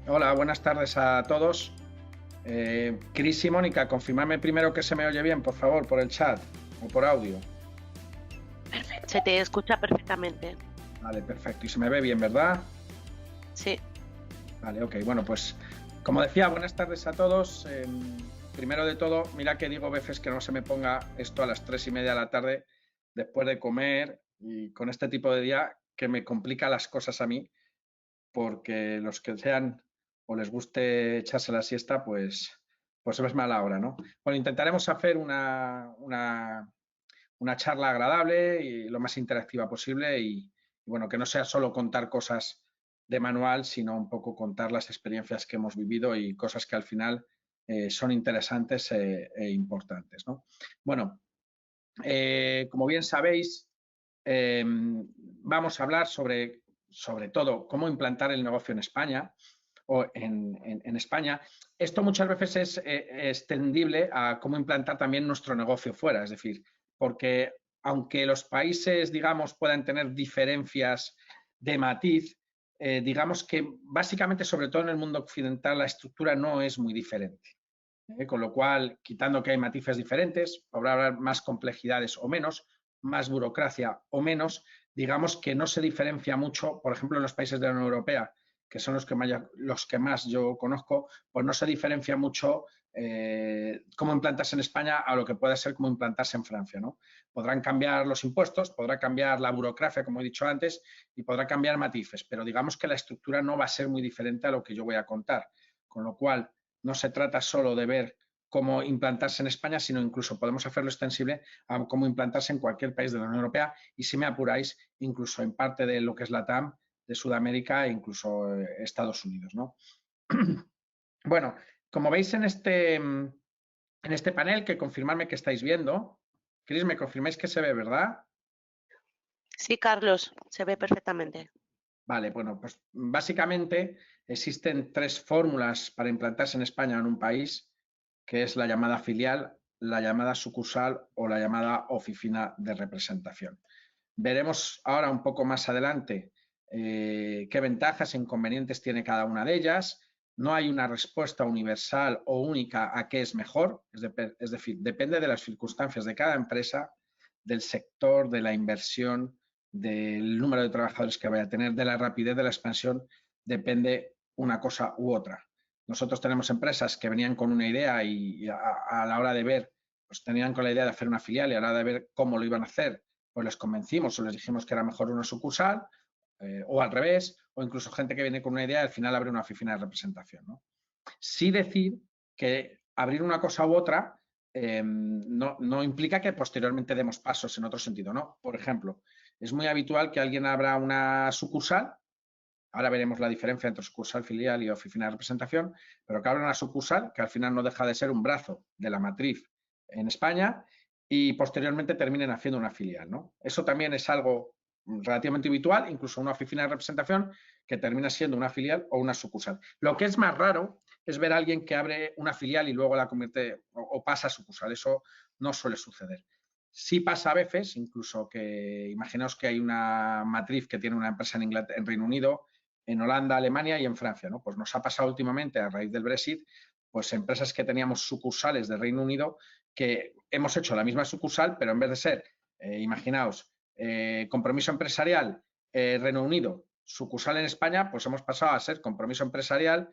Hola, buenas tardes a todos. Cris y Mónica, confirmadme primero que se me oye bien, por favor, por el chat o por audio. Perfecto. Se te escucha perfectamente. Vale, perfecto. Y se me ve bien, ¿verdad? Sí, Vale, ok. Bueno, pues como decía, buenas tardes a todos. Primero de todo, mira que digo veces que no se me ponga esto a las 3:30 de la tarde después de comer y con este tipo de día que me complica las cosas a mí, porque los que sean o les guste echarse la siesta, pues es mala hora, ¿no? Bueno, intentaremos hacer una charla agradable y lo más interactiva posible y, bueno, que no sea solo contar cosas de manual, sino un poco contar las experiencias que hemos vivido y cosas que al final son interesantes e importantes, ¿no? Bueno, como bien sabéis, vamos a hablar sobre todo cómo implantar el negocio en España o en España. Esto muchas veces es extendible a cómo implantar también nuestro negocio fuera, es decir, porque aunque los países, digamos, puedan tener diferencias de matiz, digamos que básicamente, sobre todo en el mundo occidental, la estructura no es muy diferente. Con lo cual, quitando que hay matices diferentes, podrá haber más complejidades o menos, más burocracia o menos, digamos que no se diferencia mucho, por ejemplo, en los países de la Unión Europea, que son los que más yo conozco, pues no se diferencia mucho cómo implantarse en España a lo que puede ser cómo implantarse en Francia, ¿no? Podrán cambiar los impuestos, podrá cambiar la burocracia, como he dicho antes, y podrá cambiar matices, pero digamos que la estructura no va a ser muy diferente a lo que yo voy a contar. Con lo cual, no se trata solo de ver cómo implantarse en España, sino incluso podemos hacerlo extensible a cómo implantarse en cualquier país de la Unión Europea y, si me apuráis, incluso en parte de lo que es la TAM, de Sudamérica e incluso Estados Unidos, ¿no? Bueno, como veis en este panel, que confirmadme que estáis viendo. Cris, me confirmáis que se ve, ¿verdad? sí, Carlos, se ve perfectamente. Vale, bueno, pues básicamente existen tres fórmulas para implantarse en España o en un país, que es la llamada filial, la llamada sucursal o la llamada oficina de representación. Veremos ahora un poco más adelante qué ventajas e inconvenientes tiene cada una de ellas. No hay una respuesta universal o única a qué es mejor, es decir, depende de las circunstancias de cada empresa, del sector, de la inversión, del número de trabajadores que vaya a tener, de la rapidez de la expansión, depende una cosa u otra. Nosotros tenemos empresas que venían con una idea y a la hora de ver, pues tenían con la idea de hacer una filial y a la hora de ver cómo lo iban a hacer, pues les convencimos o les dijimos que era mejor una sucursal, o al revés, o incluso gente que viene con una idea y al final abre una oficina de representación, ¿no? Sí decir que abrir una cosa u otra no implica que posteriormente demos pasos en otro sentido, ¿no? Por ejemplo, es muy habitual que alguien abra una sucursal. Ahora veremos la diferencia entre sucursal, filial y oficina de representación, pero que abra una sucursal que al final no deja de ser un brazo de la matriz en España y posteriormente terminen haciendo una filial, ¿no? Eso también es algo relativamente habitual, incluso una oficina de representación que termina siendo una filial o una sucursal. Lo que es más raro es ver a alguien que abre una filial y luego la convierte o pasa a sucursal. Eso no suele suceder. Sí pasa a veces, incluso que imaginaos que hay una matriz que tiene una empresa en Reino Unido, en Holanda, Alemania y en Francia, ¿no? Pues nos ha pasado últimamente, a raíz del Brexit, pues empresas que teníamos sucursales de Reino Unido, que hemos hecho la misma sucursal, pero en vez de ser, imaginaos, compromiso empresarial, Reino Unido, sucursal en España, pues hemos pasado a ser compromiso empresarial,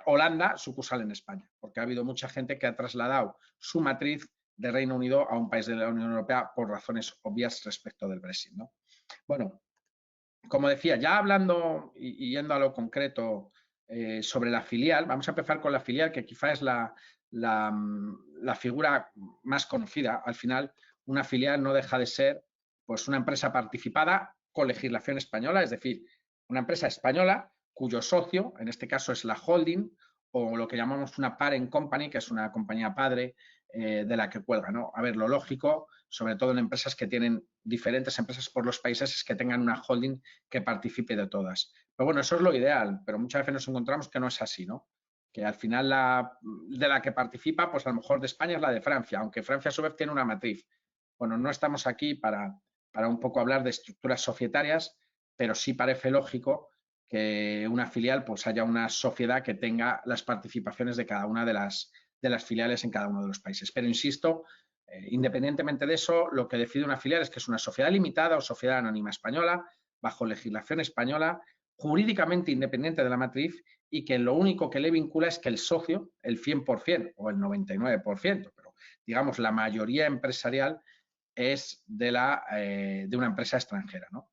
Holanda, sucursal en España, porque ha habido mucha gente que ha trasladado su matriz de Reino Unido a un país de la Unión Europea por razones obvias respecto del Brexit, ¿no? Bueno, como decía, ya hablando y yendo a lo concreto sobre la filial, vamos a empezar con la filial, que quizá es la figura más conocida. Al final, una filial no deja de ser, pues, una empresa participada con legislación española, es decir, una empresa española cuyo socio, en este caso, es la holding o lo que llamamos una parent company, que es una compañía padre de la que cuelga, ¿no? A ver, lo lógico, sobre todo en empresas que tienen diferentes empresas por los países, es que tengan una holding que participe de todas. Pero bueno, eso es lo ideal, pero muchas veces nos encontramos que no es así, ¿no? Que al final de la que participa, pues a lo mejor de España es la de Francia, aunque Francia a su vez tiene una matriz. Bueno, no estamos aquí para un poco hablar de estructuras societarias, pero sí parece lógico que una filial pues haya una sociedad que tenga las participaciones de cada una de las filiales en cada uno de los países. Pero insisto, independientemente de eso, lo que decide una filial es que es una sociedad limitada o sociedad anónima española, bajo legislación española, jurídicamente independiente de la matriz y que lo único que le vincula es que el socio, el 100% o el 99%, pero digamos la mayoría empresarial es de una empresa extranjera, ¿no?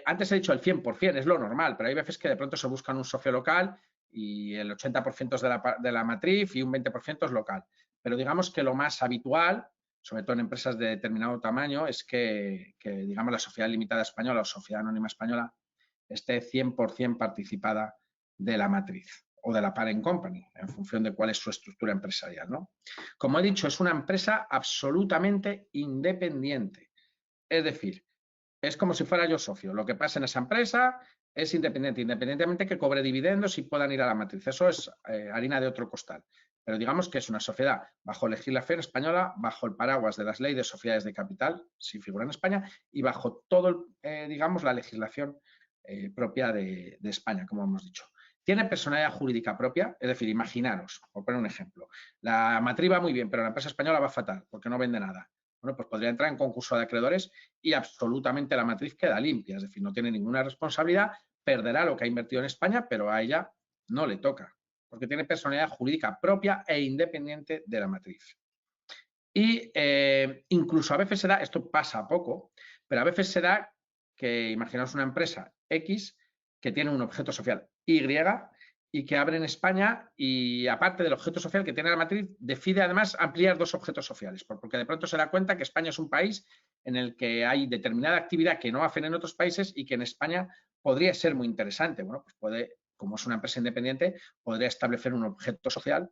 Antes he dicho el 100%, es lo normal, pero hay veces que de pronto se buscan un socio local y el 80% es de la matriz y un 20% es local. Pero digamos que lo más habitual, sobre todo en empresas de determinado tamaño, es que digamos, la sociedad limitada española o sociedad anónima española esté 100% participada de la matriz o de la parent company, en función de cuál es su estructura empresarial, ¿no? Como he dicho, es una empresa absolutamente independiente. Es decir, es como si fuera yo socio. Lo que pasa en esa empresa es independiente, independientemente que cobre dividendos y puedan ir a la matriz. Eso es harina de otro costal. Pero digamos que es una sociedad bajo legislación española, bajo el paraguas de las leyes de sociedades de capital, si figura en España, y bajo todo, digamos, la legislación propia de España, como hemos dicho. Tiene personalidad jurídica propia, es decir, imaginaros, por poner un ejemplo, la matriz va muy bien, pero la empresa española va fatal porque no vende nada. Bueno, pues podría entrar en concurso de acreedores y absolutamente la matriz queda limpia, es decir, no tiene ninguna responsabilidad, perderá lo que ha invertido en España, pero a ella no le toca, porque tiene personalidad jurídica propia e independiente de la matriz. Y incluso a veces se da, esto pasa poco, pero a veces se da que imaginaos una empresa X que tiene un objeto social Y y que abre en España y aparte del objeto social que tiene la matriz, decide además ampliar dos objetos sociales, porque de pronto se da cuenta que España es un país en el que hay determinada actividad que no hacen en otros países y que en España podría ser muy interesante. Bueno, pues puede, como es una empresa independiente, podría establecer un objeto social,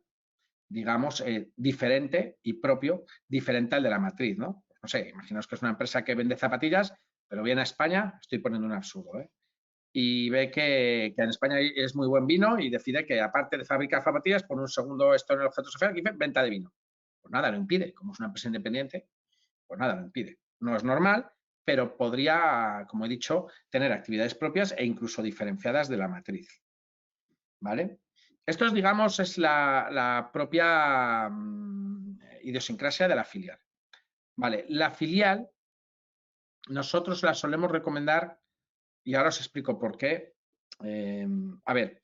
digamos, diferente y propio, diferente al de la matriz, ¿no? No sé, imaginaos que es una empresa que vende zapatillas, pero viene a España, estoy poniendo un absurdo, ¿eh? Y ve que en España es muy buen vino y decide que aparte de fabricar zapatillas, pone un segundo esto en el objeto social que dice venta de vino. Pues nada, lo impide. Como es una empresa independiente, pues nada, lo impide. No es normal, pero podría, como he dicho, tener actividades propias e incluso diferenciadas de la matriz. ¿Vale? Esto es, digamos, es la propia idiosincrasia de la filial. Vale, la filial nosotros la solemos recomendar y ahora os explico por qué. A ver,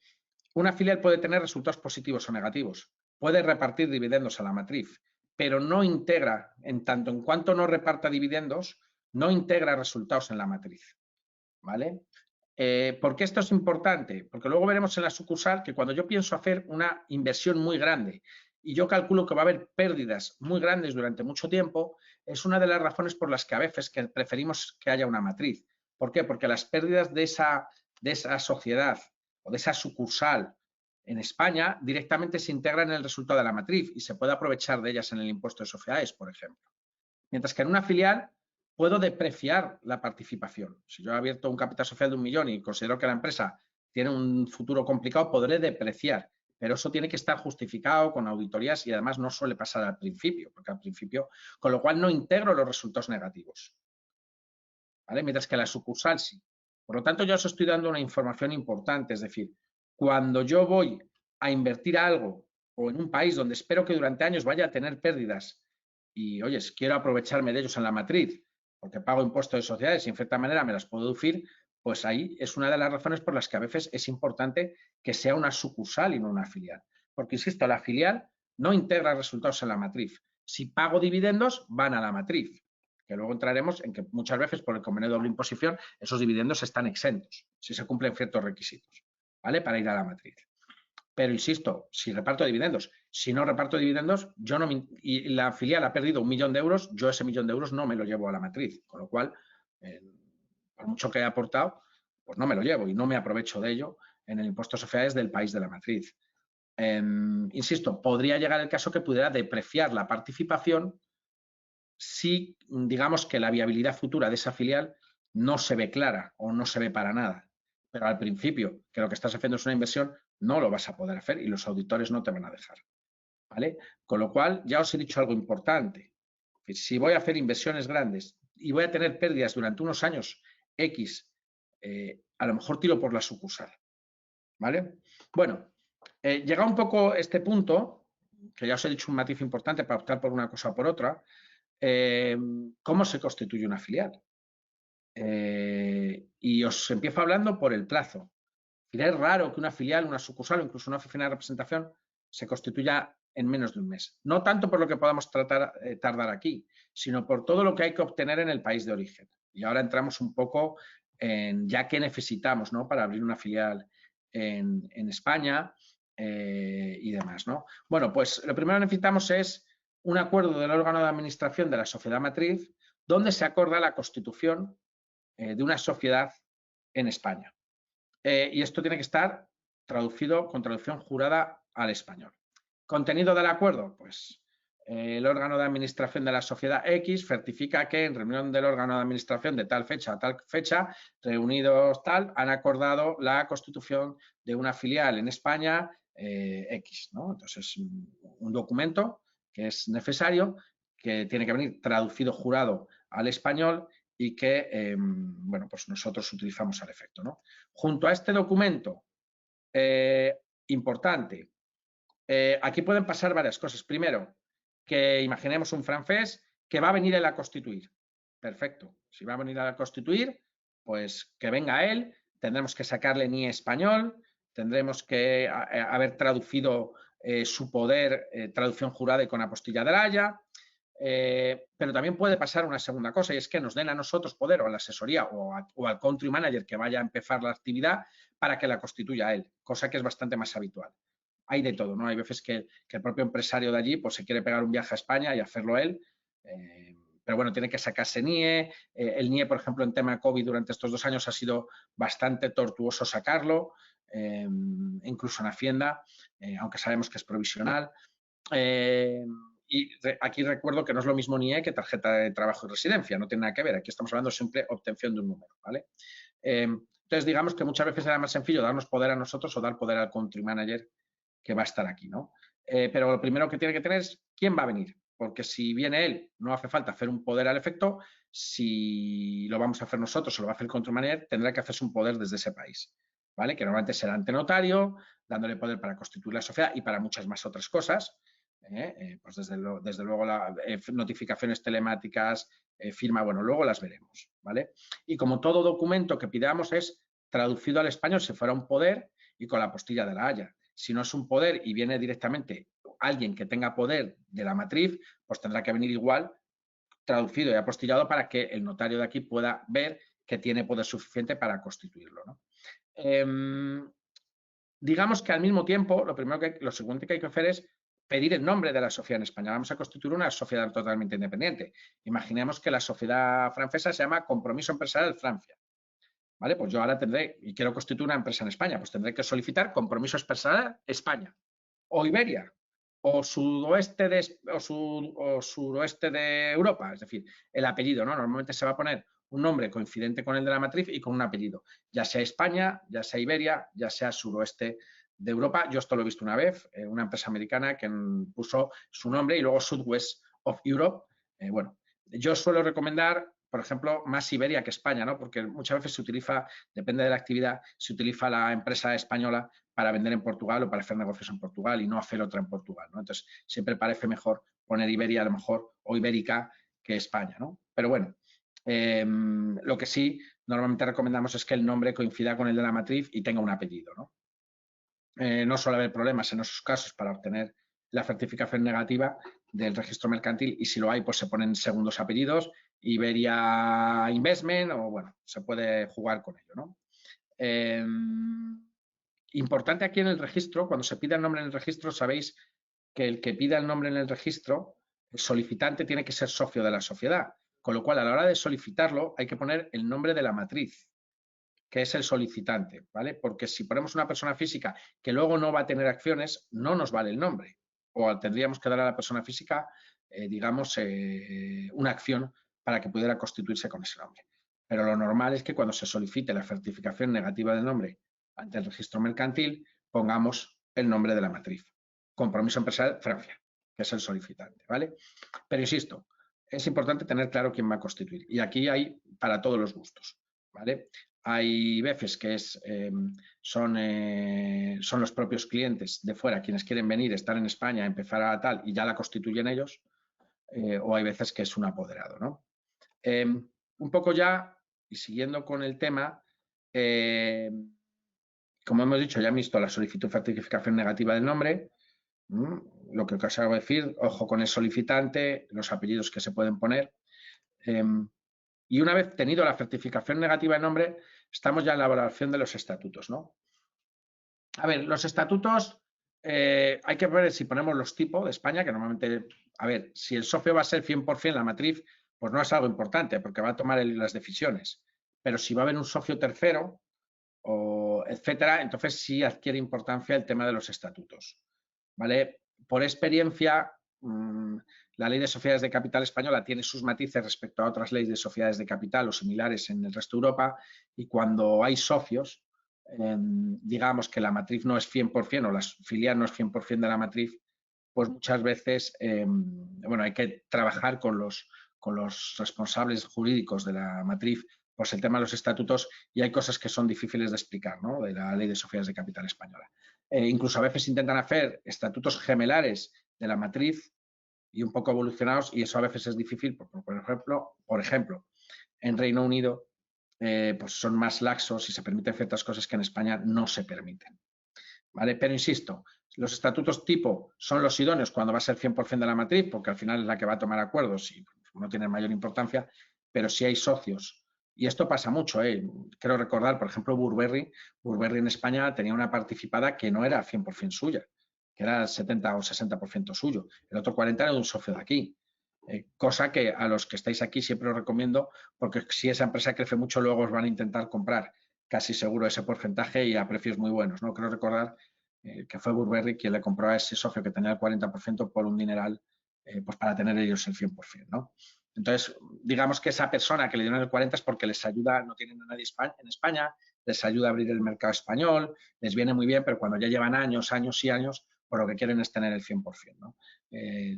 una filial puede tener resultados positivos o negativos, puede repartir dividendos a la matriz, pero no integra, en tanto en cuanto no reparta dividendos, no integra resultados en la matriz. ¿Vale? ¿Por qué esto es importante? Porque luego veremos en la sucursal que cuando yo pienso hacer una inversión muy grande y yo calculo que va a haber pérdidas muy grandes durante mucho tiempo, es una de las razones por las que a veces que preferimos que haya una matriz. ¿Por qué? Porque las pérdidas de esa sociedad o de esa sucursal en España directamente se integran en el resultado de la matriz y se puede aprovechar de ellas en el impuesto de sociedades, por ejemplo. Mientras que en una filial puedo depreciar la participación. Si yo he abierto un capital social de 1 millón y considero que la empresa tiene un futuro complicado, podré depreciar. Pero eso tiene que estar justificado con auditorías y además no suele pasar al principio, porque al principio, con lo cual no integro los resultados negativos. ¿Vale? Mientras que la sucursal sí. Por lo tanto, yo os estoy dando una información importante, es decir, cuando yo voy a invertir algo o en un país donde espero que durante años vaya a tener pérdidas y, oye, quiero aprovecharme de ellos en la matriz porque pago impuestos de sociedades y en cierta manera me las puedo deducir, pues ahí es una de las razones por las que a veces es importante que sea una sucursal y no una filial. Porque, insisto, la filial no integra resultados en la matriz. Si pago dividendos, van a la matriz, que luego entraremos en que muchas veces por el convenio de doble imposición esos dividendos están exentos si se cumplen ciertos requisitos, ¿vale? Para ir a la matriz. Pero insisto, si reparto dividendos, si no reparto dividendos, yo no y la filial ha perdido 1 millón de euros, yo ese 1 millón de euros no me lo llevo a la matriz, con lo cual, por mucho que he aportado, pues no me lo llevo y no me aprovecho de ello en el impuesto de sociedades del país de la matriz. Insisto, podría llegar el caso que pudiera depreciar la participación si digamos que la viabilidad futura de esa filial no se ve clara o no se ve para nada. Pero al principio, que lo que estás haciendo es una inversión, no lo vas a poder hacer y los auditores no te van a dejar. ¿Vale? Con lo cual, ya os he dicho algo importante. Si voy a hacer inversiones grandes y voy a tener pérdidas durante unos años X a lo mejor tiro por la sucursal, ¿vale? Bueno, llega un poco este punto, que ya os he dicho un matiz importante para optar por una cosa o por otra, ¿cómo se constituye una filial? Y os empiezo hablando por el plazo. Es raro que una filial, una sucursal o incluso una oficina de representación se constituya en menos de un mes. No tanto por lo que podamos tardar aquí, sino por todo lo que hay que obtener en el país de origen. Y ahora entramos un poco en ya qué necesitamos, ¿no?, para abrir una filial en España y demás, ¿no? Bueno, pues lo primero que necesitamos es un acuerdo del órgano de administración de la sociedad matriz donde se acorda la constitución de una sociedad en España. Y esto tiene que estar traducido con traducción jurada al español. ¿Contenido del acuerdo? Pues el órgano de administración de la sociedad X certifica que en reunión del órgano de administración de tal fecha a tal fecha, reunidos tal, han acordado la constitución de una filial en España X, ¿no? Entonces, un documento que es necesario, que tiene que venir traducido jurado al español y que, bueno, pues nosotros utilizamos al efecto, ¿no? Junto a este documento, importante, aquí pueden pasar varias cosas. Primero, que imaginemos un francés que va a venir él a constituir. Perfecto. Si va a venir a constituir, pues que venga él, tendremos que sacarle NIE español, tendremos que haber traducido su poder, traducción jurada y con apostilla de la Haya. Pero también puede pasar una segunda cosa y es que nos den a nosotros poder o a la asesoría o al country manager que vaya a empezar la actividad para que la constituya él, cosa que es bastante más habitual. Hay de todo, ¿no? Hay veces que el propio empresario de allí pues se quiere pegar un viaje a España y hacerlo él, pero bueno, tiene que sacarse NIE. El NIE, por ejemplo, en tema COVID durante estos 2 años ha sido bastante tortuoso sacarlo, incluso en Hacienda, aunque sabemos que es provisional. Y aquí recuerdo que no es lo mismo NIE que tarjeta de trabajo y residencia, no tiene nada que ver. Aquí estamos hablando siempre de obtención de un número, ¿vale? Entonces, digamos que muchas veces era más sencillo darnos poder a nosotros o dar poder al country manager que va a estar aquí, ¿no? Pero lo primero que tiene que tener es quién va a venir, porque si viene él, no hace falta hacer un poder al efecto. Si lo vamos a hacer nosotros o lo va a hacer el country manager, tendrá que hacerse un poder desde ese país, ¿vale? Que normalmente será ante notario, dándole poder para constituir la sociedad y para muchas más otras cosas. Pues desde luego notificaciones telemáticas, firma, bueno, luego las veremos, ¿vale? Y como todo documento que pidamos es traducido al español si fuera un poder y con la apostilla de la Haya. Si no es un poder y viene directamente alguien que tenga poder de la matriz, pues tendrá que venir igual traducido y apostillado para que el notario de aquí pueda ver que tiene poder suficiente para constituirlo, ¿no? Digamos que al mismo tiempo, lo siguiente que hay que hacer es pedir el nombre de la sociedad en España. Vamos a constituir una sociedad totalmente independiente. Imaginemos que la sociedad francesa se llama Compromiso Empresarial Francia. ¿Vale? Pues yo ahora tendré, y quiero constituir una empresa en España, pues tendré que solicitar Compromiso Empresarial España, o Iberia, o suroeste de Europa, es decir, el apellido, ¿no? Normalmente se va a poner un nombre coincidente con el de la matriz y con un apellido, ya sea España, ya sea Iberia, ya sea suroeste de Europa. Yo esto lo he visto una vez, una empresa americana que puso su nombre y luego Southwest of Europe. Bueno, yo suelo recomendar, por ejemplo, más Iberia que España, ¿no? Porque muchas veces se utiliza, depende de la actividad, se utiliza la empresa española para vender en Portugal o para hacer negocios en Portugal y no hacer otra en Portugal, ¿no? Entonces, siempre parece mejor poner Iberia a lo mejor o Ibérica que España, ¿no? Pero bueno, lo que sí normalmente recomendamos es que el nombre coincida con el de la matriz y tenga un apellido, ¿no? No suele haber problemas en esos casos para obtener la certificación negativa del registro mercantil y si lo hay, pues se ponen segundos apellidos, Iberia Investment o bueno, se puede jugar con ello, ¿no? Importante aquí en el registro, cuando se pida el nombre en el registro, sabéis que el que pida el nombre en el registro, el solicitante tiene que ser socio de la sociedad, con lo cual a la hora de solicitarlo hay que poner el nombre de la matriz, que es el solicitante, ¿vale? Porque si ponemos una persona física que luego no va a tener acciones, no nos vale el nombre. O tendríamos que dar a la persona física, digamos, una acción para que pudiera constituirse con ese nombre. Pero lo normal es que cuando se solicite la certificación negativa del nombre ante el registro mercantil, pongamos el nombre de la matriz. Compromiso Empresarial Francia, que es el solicitante, ¿vale? Pero insisto, es importante tener claro quién va a constituir. Y aquí hay para todos los gustos, ¿vale? hay veces que son los propios clientes de fuera quienes quieren venir, estar en España, empezar a tal y ya la constituyen ellos, o hay veces que es un apoderado, ¿no? Un poco ya, y siguiendo con el tema, como hemos dicho, ya han visto la solicitud de certificación negativa del nombre, lo que os hago decir, ojo con el solicitante, los apellidos que se pueden poner. Y una vez tenido la certificación negativa de nombre, estamos ya en la elaboración de los estatutos, ¿no? A ver, los estatutos, hay que ver si ponemos los tipos de España, que normalmente, a ver, si el socio va a ser 100% la matriz, pues no es algo importante, porque va a tomar las decisiones. Pero si va a haber un socio tercero, o etcétera, entonces sí adquiere importancia el tema de los estatutos, ¿vale? Por experiencia, la ley de sociedades de capital española tiene sus matices respecto a otras leyes de sociedades de capital o similares en el resto de Europa, y cuando hay socios, digamos que la matriz no es 100% o la filial no es 100% de la matriz, pues muchas veces bueno, hay que trabajar con los responsables jurídicos de la matriz, pues el tema de los estatutos, y hay cosas que son difíciles de explicar, ¿no? De la ley de sociedades de capital española. Incluso a veces intentan hacer estatutos gemelares de la matriz y un poco evolucionados, y eso a veces es difícil, por ejemplo, en Reino Unido pues son más laxos y se permiten ciertas cosas que en España no se permiten, ¿vale? Pero insisto, los estatutos tipo son los idóneos cuando va a ser 100% de la matriz, porque al final es la que va a tomar acuerdos y no tiene mayor importancia, pero si hay socios, y esto pasa mucho, quiero recordar, por ejemplo, Burberry en España tenía una participada que no era 100% suya, que era 70 o 60% suyo, el otro 40% era de un socio de aquí. Cosa que a los que estáis aquí siempre os recomiendo, porque si esa empresa crece mucho, luego os van a intentar comprar casi seguro ese porcentaje y a precios muy buenos, ¿no? Creo recordar que fue Burberry quien le compró a ese socio que tenía el 40% por un dineral, pues para tener ellos el 100%, ¿no? Entonces, digamos que esa persona que le dieron el 40% es porque les ayuda, no tienen a nadie en España, les ayuda a abrir el mercado español, les viene muy bien, pero cuando ya llevan años y años, pues lo que quieren es tener el 100%, ¿no?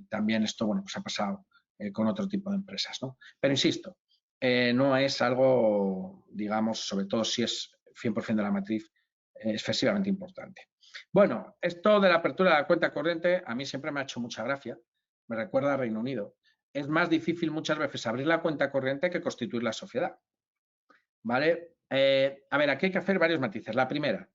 También esto, bueno, pues ha pasado con otro tipo de empresas, ¿no? Pero insisto, no es algo, digamos, sobre todo si es 100% de la matriz, excesivamente importante. Bueno, esto de la apertura de la cuenta corriente a mí siempre me ha hecho mucha gracia, me recuerda a Reino Unido. Es más difícil muchas veces abrir la cuenta corriente que constituir la sociedad, ¿vale? A ver, aquí hay que hacer varios matices. La primera,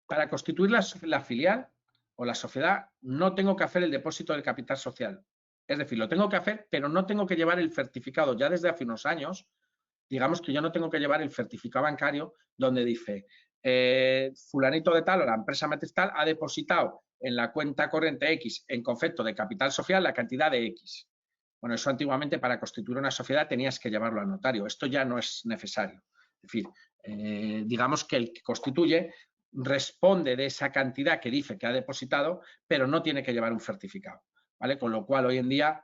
para constituir la filial o la sociedad no tengo que hacer el depósito del capital social. Es decir, lo tengo que hacer, pero no tengo que llevar el certificado. Ya desde hace unos años, digamos que yo no tengo que llevar el certificado bancario donde dice fulanito de tal o la empresa matriz tal ha depositado en la cuenta corriente X en concepto de capital social la cantidad de X. Bueno, eso antiguamente para constituir una sociedad tenías que llevarlo al notario. Esto ya no es necesario. Es decir, digamos que el que constituye responde de esa cantidad que dice que ha depositado, pero no tiene que llevar un certificado, ¿vale? Con lo cual hoy en día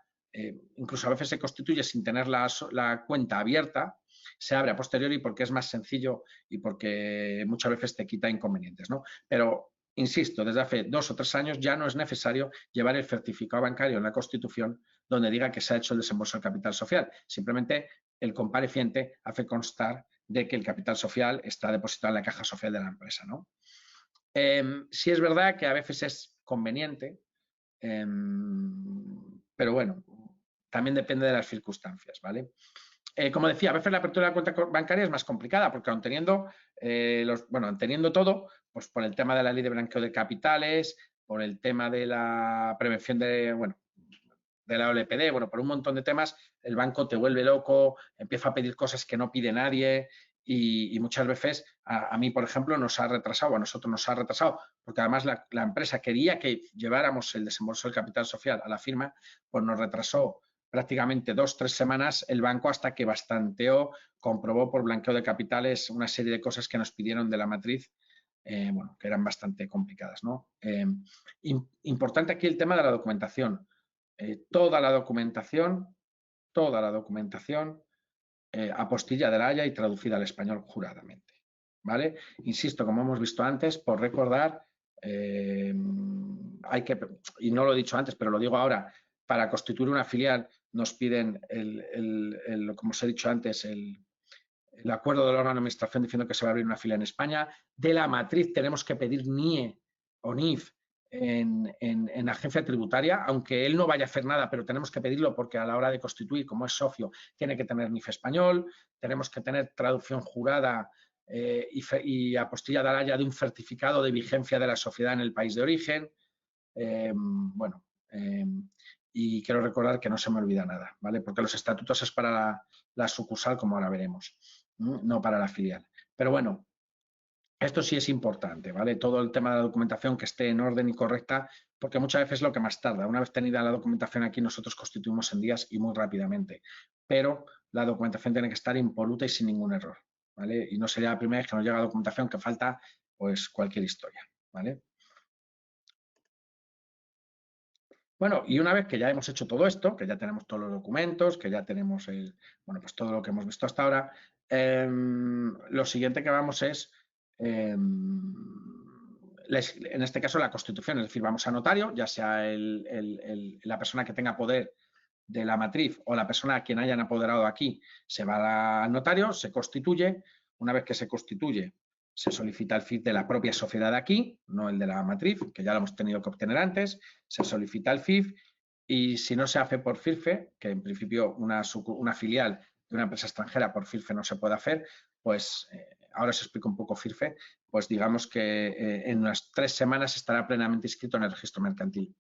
incluso a veces se constituye sin tener la cuenta abierta, se abre a posteriori porque es más sencillo y porque muchas veces te quita inconvenientes, ¿no? Pero insisto, desde hace 2 o 3 años ya no es necesario llevar el certificado bancario en la Constitución donde diga que se ha hecho el desembolso del capital social. Simplemente el compareciente hace constar de que el capital social está depositado en la caja social de la empresa, ¿no? Sí es verdad que a veces es conveniente, pero bueno, también depende de las circunstancias, ¿vale? Como decía, a veces la apertura de la cuenta bancaria es más complicada porque aun teniendo, teniendo todo, pues por el tema de la ley de blanqueo de capitales, por el tema de la prevención de la OLPD, bueno, por un montón de temas, el banco te vuelve loco, empieza a pedir cosas que no pide nadie y muchas veces a mí, por ejemplo, nos ha retrasado, a nosotros nos ha retrasado, porque además la empresa quería que lleváramos el desembolso del capital social a la firma, pues nos retrasó prácticamente 2 o 3 semanas el banco hasta que bastanteó, comprobó por blanqueo de capitales una serie de cosas que nos pidieron de la matriz, bueno, que eran bastante complicadas, ¿no? Importante aquí el tema de la documentación. Toda la documentación apostilla de la Haya y traducida al español juradamente, ¿vale? Insisto, como hemos visto antes, por recordar, hay que, y no lo he dicho antes, pero lo digo ahora, para constituir una filial nos piden, como os he dicho antes, el acuerdo del órgano de administración diciendo que se va a abrir una filial en España. De la matriz tenemos que pedir NIE o NIF en agencia tributaria, aunque él no vaya a hacer nada, pero tenemos que pedirlo porque a la hora de constituir, como es socio, tiene que tener NIF español, tenemos que tener traducción jurada y apostilla de Araya de un certificado de vigencia de la sociedad en el país de origen. Bueno, y quiero recordar que no se me olvida nada, ¿vale? Porque los estatutos es para la sucursal, como ahora veremos, no para la filial. Pero bueno, esto sí es importante, ¿vale? Todo el tema de la documentación que esté en orden y correcta, porque muchas veces es lo que más tarda. Una vez tenida la documentación aquí, nosotros constituimos en días y muy rápidamente. Pero la documentación tiene que estar impoluta y sin ningún error, ¿vale? Y no sería la primera vez que nos llega documentación que falta, pues, cualquier historia, ¿vale? Bueno, y una vez que ya hemos hecho todo esto, que ya tenemos todos los documentos, que ya tenemos bueno, pues todo lo que hemos visto hasta ahora, lo siguiente que vamos es, en este caso, la constitución, es decir, vamos a notario, ya sea la persona que tenga poder de la matriz o la persona a quien hayan apoderado aquí, se va al notario, se constituye. Una vez que se constituye, se solicita el FIF de la propia sociedad de aquí, no el de la matriz, que ya lo hemos tenido que obtener antes, se solicita el FIF y si no se hace por FIRFE, que en principio una filial de una empresa extranjera por FIRFE no se puede hacer, pues ahora os explico un poco FIRFE, pues digamos que en unas 3 semanas estará plenamente inscrito en el registro mercantil.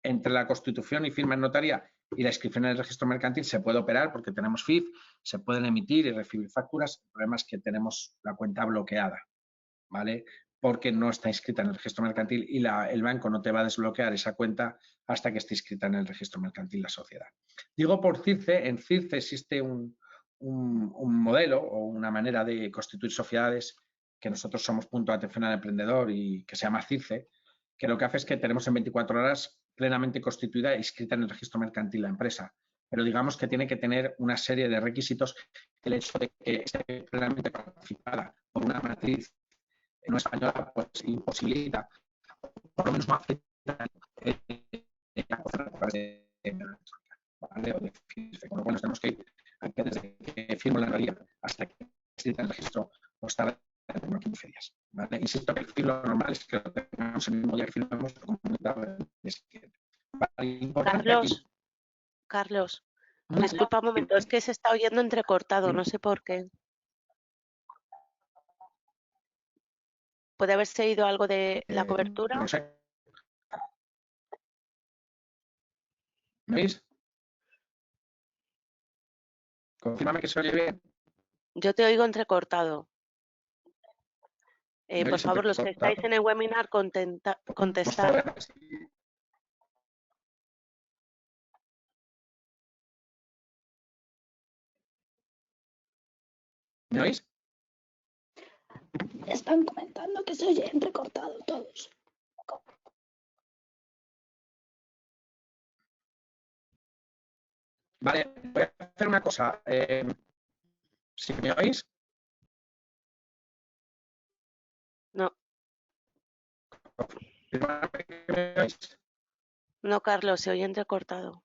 Entre la constitución y firma en notaría y la inscripción en el registro mercantil se puede operar porque tenemos FIF, se pueden emitir y recibir facturas. El problema es que tenemos la cuenta bloqueada, ¿vale? Porque no está inscrita en el registro mercantil y el banco no te va a desbloquear esa cuenta hasta que esté inscrita en el registro mercantil la sociedad. Digo por CIRCE, en CIRCE existe un modelo o una manera de constituir sociedades que nosotros somos punto de atención al emprendedor y que se llama CIRCE, que lo que hace es que tenemos en 24 horas plenamente constituida e inscrita en el registro mercantil la empresa. Pero digamos que tiene que tener una serie de requisitos. El hecho de que esté plenamente participada por una matriz no española, pues imposibilita, por lo menos no afecta ¿vale? Con lo cual nos tenemos que ir desde que firmo la realidad hasta que esté en el registro, pues tarda unos 15 días. ¿Vale? Insisto que el FIF lo normal es que lo tengamos el mismo día que firmamos la comunidad de siguiente. Carlos, disculpa un momento, es que se está oyendo entrecortado, no sé por qué. ¿Puede haberse ido algo de la cobertura? No sé. ¿Me oís? Confírmame que se oye bien. Yo te oigo entrecortado. Por favor, los que estáis en el webinar, contestar. ¿Me oís? Están comentando que se oye entrecortado todos. Vale, voy a hacer una cosa. ¿Sí me oís? No. ¿Me oís? No, Carlos, se oye entrecortado.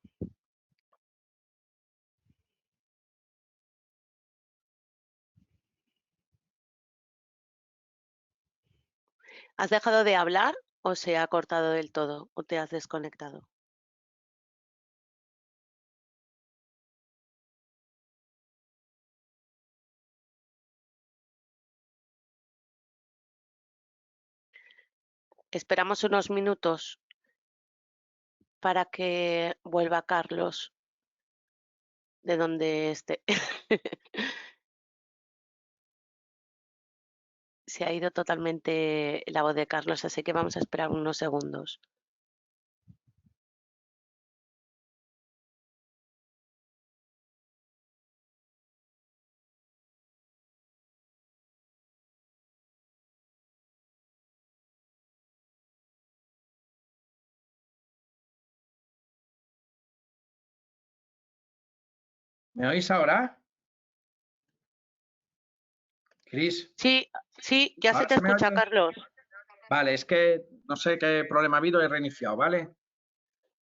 ¿Has dejado de hablar o se ha cortado del todo o te has desconectado? Esperamos unos minutos para que vuelva Carlos de donde esté. Se ha ido totalmente la voz de Carlos, así que vamos a esperar unos segundos. ¿Me oís ahora? Cris. Sí, ya se te escucha, Carlos. Vale, es que no sé qué problema ha habido, he reiniciado, ¿vale?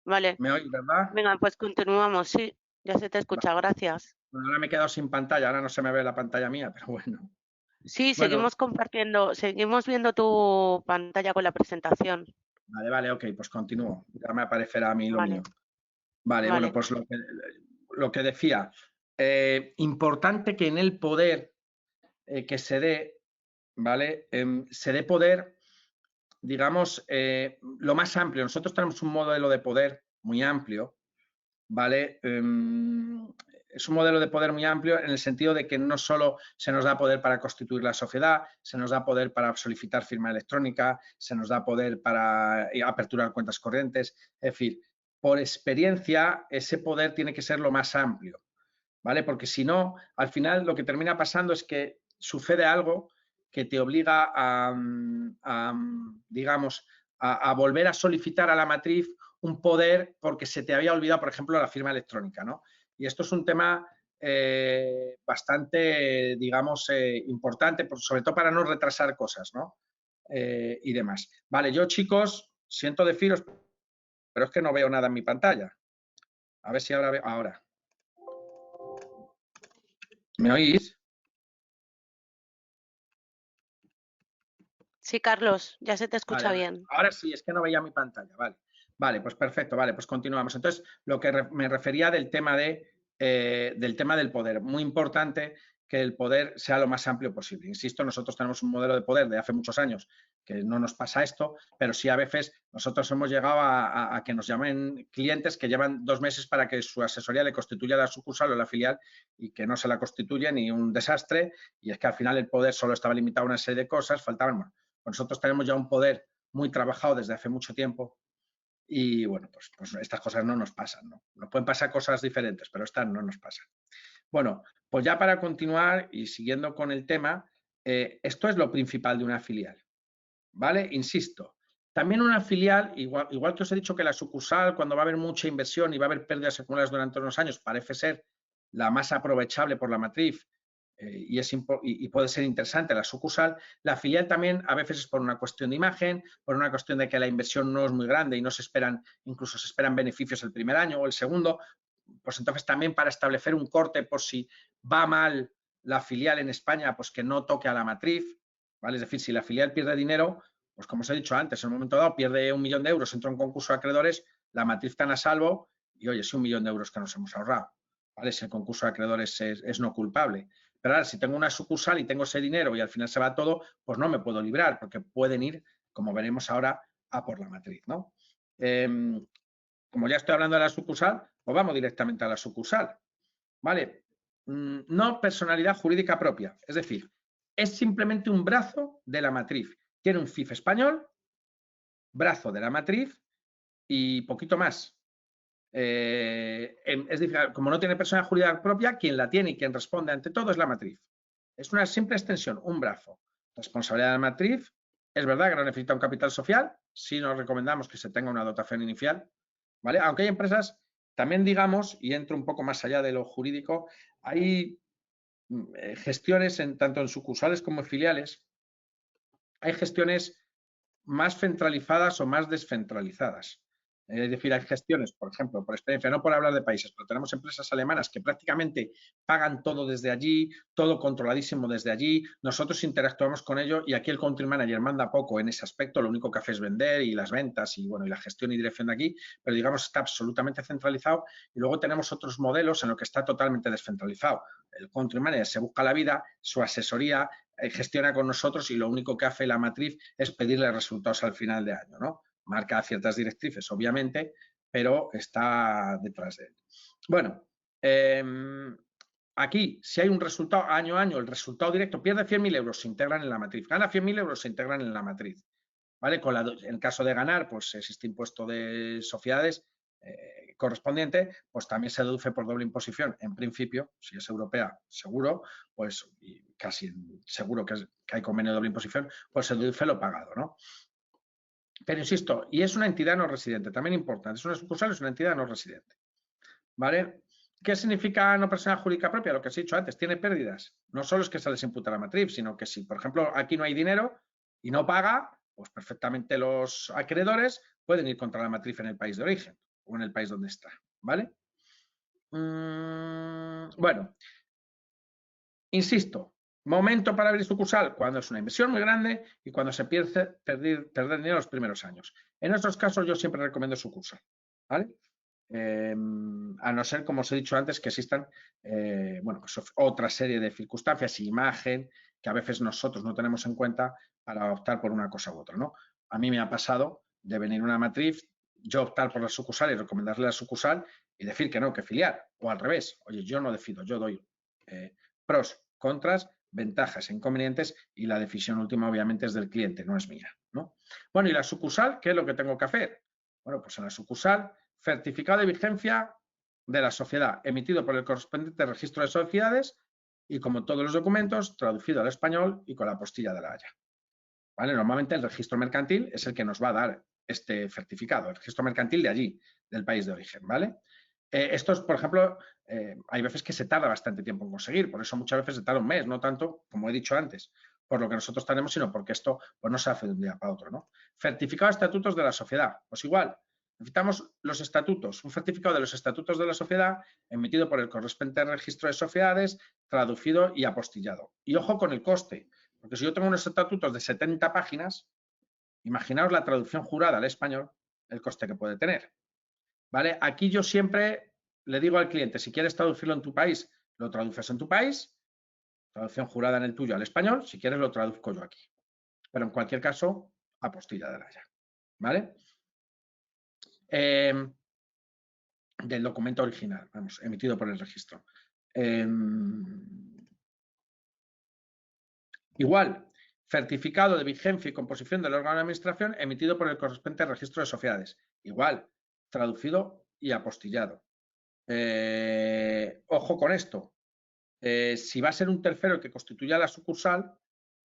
Vale. ¿Me oís, verdad? Venga, pues continuamos. Sí, ya se te escucha, gracias. Bueno, ahora me he quedado sin pantalla, ahora no se me ve la pantalla mía, pero bueno. Sí, Bueno, seguimos compartiendo, seguimos viendo tu pantalla con la presentación. vale, ok, pues continúo. Ya me aparecerá a mí lo Vale, mío. Vale, bueno, vale. pues lo que decía, importante que en el poder que se dé, ¿vale? Se dé poder, digamos, lo más amplio. Nosotros tenemos un modelo de poder muy amplio, ¿vale? Es un modelo de poder muy amplio en el sentido de que no solo se nos da poder para constituir la sociedad, se nos da poder para solicitar firma electrónica, se nos da poder para aperturar cuentas corrientes. Es decir, por experiencia, ese poder tiene que ser lo más amplio, ¿vale? Porque si no, al final lo que termina pasando es que sucede algo que te obliga digamos, a volver a solicitar a la matriz un poder porque se te había olvidado, por ejemplo, la firma electrónica, ¿no? Y esto es un tema bastante, digamos, importante, sobre todo para no retrasar cosas, ¿no? Y demás. Vale, yo, chicos, siento deciros, pero es que no veo nada en mi pantalla. A ver si ahora veo. Ahora. ¿Me oís? Sí, Carlos, ya se te Vale, escucha bien. ahora sí, es que no veía mi pantalla, vale. Vale, pues perfecto, vale, pues continuamos. Entonces, lo que me refería del tema del poder. Muy importante que el poder sea lo más amplio posible. Insisto, nosotros tenemos un modelo de poder de hace muchos años que no nos pasa esto, pero sí a veces nosotros hemos llegado a que nos llamen clientes que llevan 2 meses para que su asesoría le constituya la sucursal o la filial y que no se la constituyen y un desastre. Y es que al final el poder solo estaba limitado a una serie de cosas, faltaban, bueno, nosotros tenemos ya un poder muy trabajado desde hace mucho tiempo y bueno, pues estas cosas no nos pasan, ¿no? Nos pueden pasar cosas diferentes, pero estas no nos pasan. Bueno, pues ya para continuar y siguiendo con el tema, esto es lo principal de una filial, ¿vale? Insisto, también una filial, igual que os he dicho que la sucursal, cuando va a haber mucha inversión y va a haber pérdidas acumuladas durante unos años, parece ser la más aprovechable por la matriz y puede ser interesante la sucursal, la filial también a veces es por una cuestión de imagen, por una cuestión de que la inversión no es muy grande y no se esperan, incluso se esperan beneficios el primer año o el segundo, pues entonces también para establecer un corte por si va mal la filial en España, pues que no toque a la matriz, ¿vale? Es decir, si la filial pierde dinero, pues como os he dicho antes, en un momento dado pierde 1 millón de euros, entra un concurso de acreedores, la matriz está a salvo y oye, es 1 millón de euros que nos hemos ahorrado, ¿vale? Si el concurso de acreedores es no culpable. Pero ahora, si tengo una sucursal y tengo ese dinero y al final se va todo, pues no me puedo librar, porque pueden ir, como veremos ahora, a por la matriz, ¿no? Como ya estoy hablando de la sucursal, pues vamos directamente a la sucursal, ¿vale? No personalidad jurídica propia, es decir, es simplemente un brazo de la matriz. Tiene un CIF español, brazo de la matriz y poquito más. Es decir, como no tiene personalidad jurídica propia, quien la tiene y quien responde ante todo es la matriz. Es una simple extensión, un brazo. Responsabilidad de la matriz. Es verdad que no necesita un capital social, sí nos recomendamos que se tenga una dotación inicial, ¿vale? Aunque hay empresas, también digamos, y entro un poco más allá de lo jurídico, hay gestiones tanto en sucursales como en filiales, hay gestiones más centralizadas o más descentralizadas. Es decir, hay gestiones, por ejemplo, por experiencia, no por hablar de países, pero tenemos empresas alemanas que prácticamente pagan todo desde allí, todo controladísimo desde allí, nosotros interactuamos con ello y aquí el country manager manda poco en ese aspecto, lo único que hace es vender y las ventas y bueno, y la gestión y dirección de aquí, pero digamos está absolutamente centralizado y luego tenemos otros modelos en los que está totalmente descentralizado. El country manager se busca la vida, su asesoría, gestiona con nosotros y lo único que hace la matriz es pedirle resultados al final de año, ¿no? Marca ciertas directrices, obviamente, pero está detrás de él. Bueno, aquí, si hay un resultado año a año, el resultado directo pierde 100.000 euros, se integran en la matriz. Gana 100.000 euros, se integran en la matriz. ¿Vale? En caso de ganar, pues existe impuesto de sociedades correspondiente, pues también se deduce por doble imposición. En principio, si es europea, seguro, pues casi seguro que hay convenio de doble imposición, pues se deduce lo pagado, ¿no? Pero insisto, y es una entidad no residente, también importante, es una sucursal, es una entidad no residente. ¿Vale? ¿Qué significa no personalidad jurídica propia? Lo que os he dicho antes, tiene pérdidas. No solo es que se les imputa la matriz, sino que si, por ejemplo, aquí no hay dinero y no paga, pues perfectamente los acreedores pueden ir contra la matriz en el país de origen o en el país donde está. ¿Vale? Bueno, insisto, momento para abrir sucursal cuando es una inversión muy grande y cuando se pierde perder dinero los primeros años. En estos casos yo siempre recomiendo sucursal, ¿vale? A no ser, como os he dicho antes, que existan bueno, pues otra serie de circunstancias, imagen, que a veces nosotros no tenemos en cuenta para optar por una cosa u otra, ¿no? A mí me ha pasado de venir una matriz, yo optar por la sucursal y recomendarle la sucursal y decir que no, que filial, o al revés, oye, yo no decido, yo doy pros, contras, ventajas e inconvenientes y la decisión última obviamente es del cliente, no es mía, ¿no? Bueno, y la sucursal, ¿qué es lo que tengo que hacer? Bueno, pues en la sucursal, certificado de vigencia de la sociedad emitido por el correspondiente registro de sociedades y, como todos los documentos, traducido al español y con la apostilla de la Haya. ¿Vale? Normalmente el registro mercantil es el que nos va a dar este certificado, el registro mercantil de allí, del país de origen, ¿vale? Estos, por ejemplo, hay veces que se tarda bastante tiempo en conseguir, por eso muchas veces se tarda un mes, no tanto, como he dicho antes, por lo que nosotros tenemos, sino porque esto pues, no se hace de un día para otro, ¿no? Certificado de estatutos de la sociedad, pues igual, necesitamos los estatutos, un certificado de los estatutos de la sociedad emitido por el correspondiente registro de sociedades, traducido y apostillado. Y ojo con el coste, porque si yo tengo unos estatutos de 70 páginas, imaginaos la traducción jurada al español, el coste que puede tener. ¿Vale? Aquí yo siempre le digo al cliente, si quieres traducirlo en tu país, lo traduces en tu país, traducción jurada en el tuyo al español, si quieres lo traduzco yo aquí. Pero en cualquier caso, apostilla de la Haya. ¿Vale? Del documento original, vamos, emitido por el registro. Igual, certificado de vigencia y composición del órgano de administración emitido por el correspondiente registro de sociedades. Igual, traducido y apostillado. Ojo con esto. Si va a ser un tercero el que constituya la sucursal,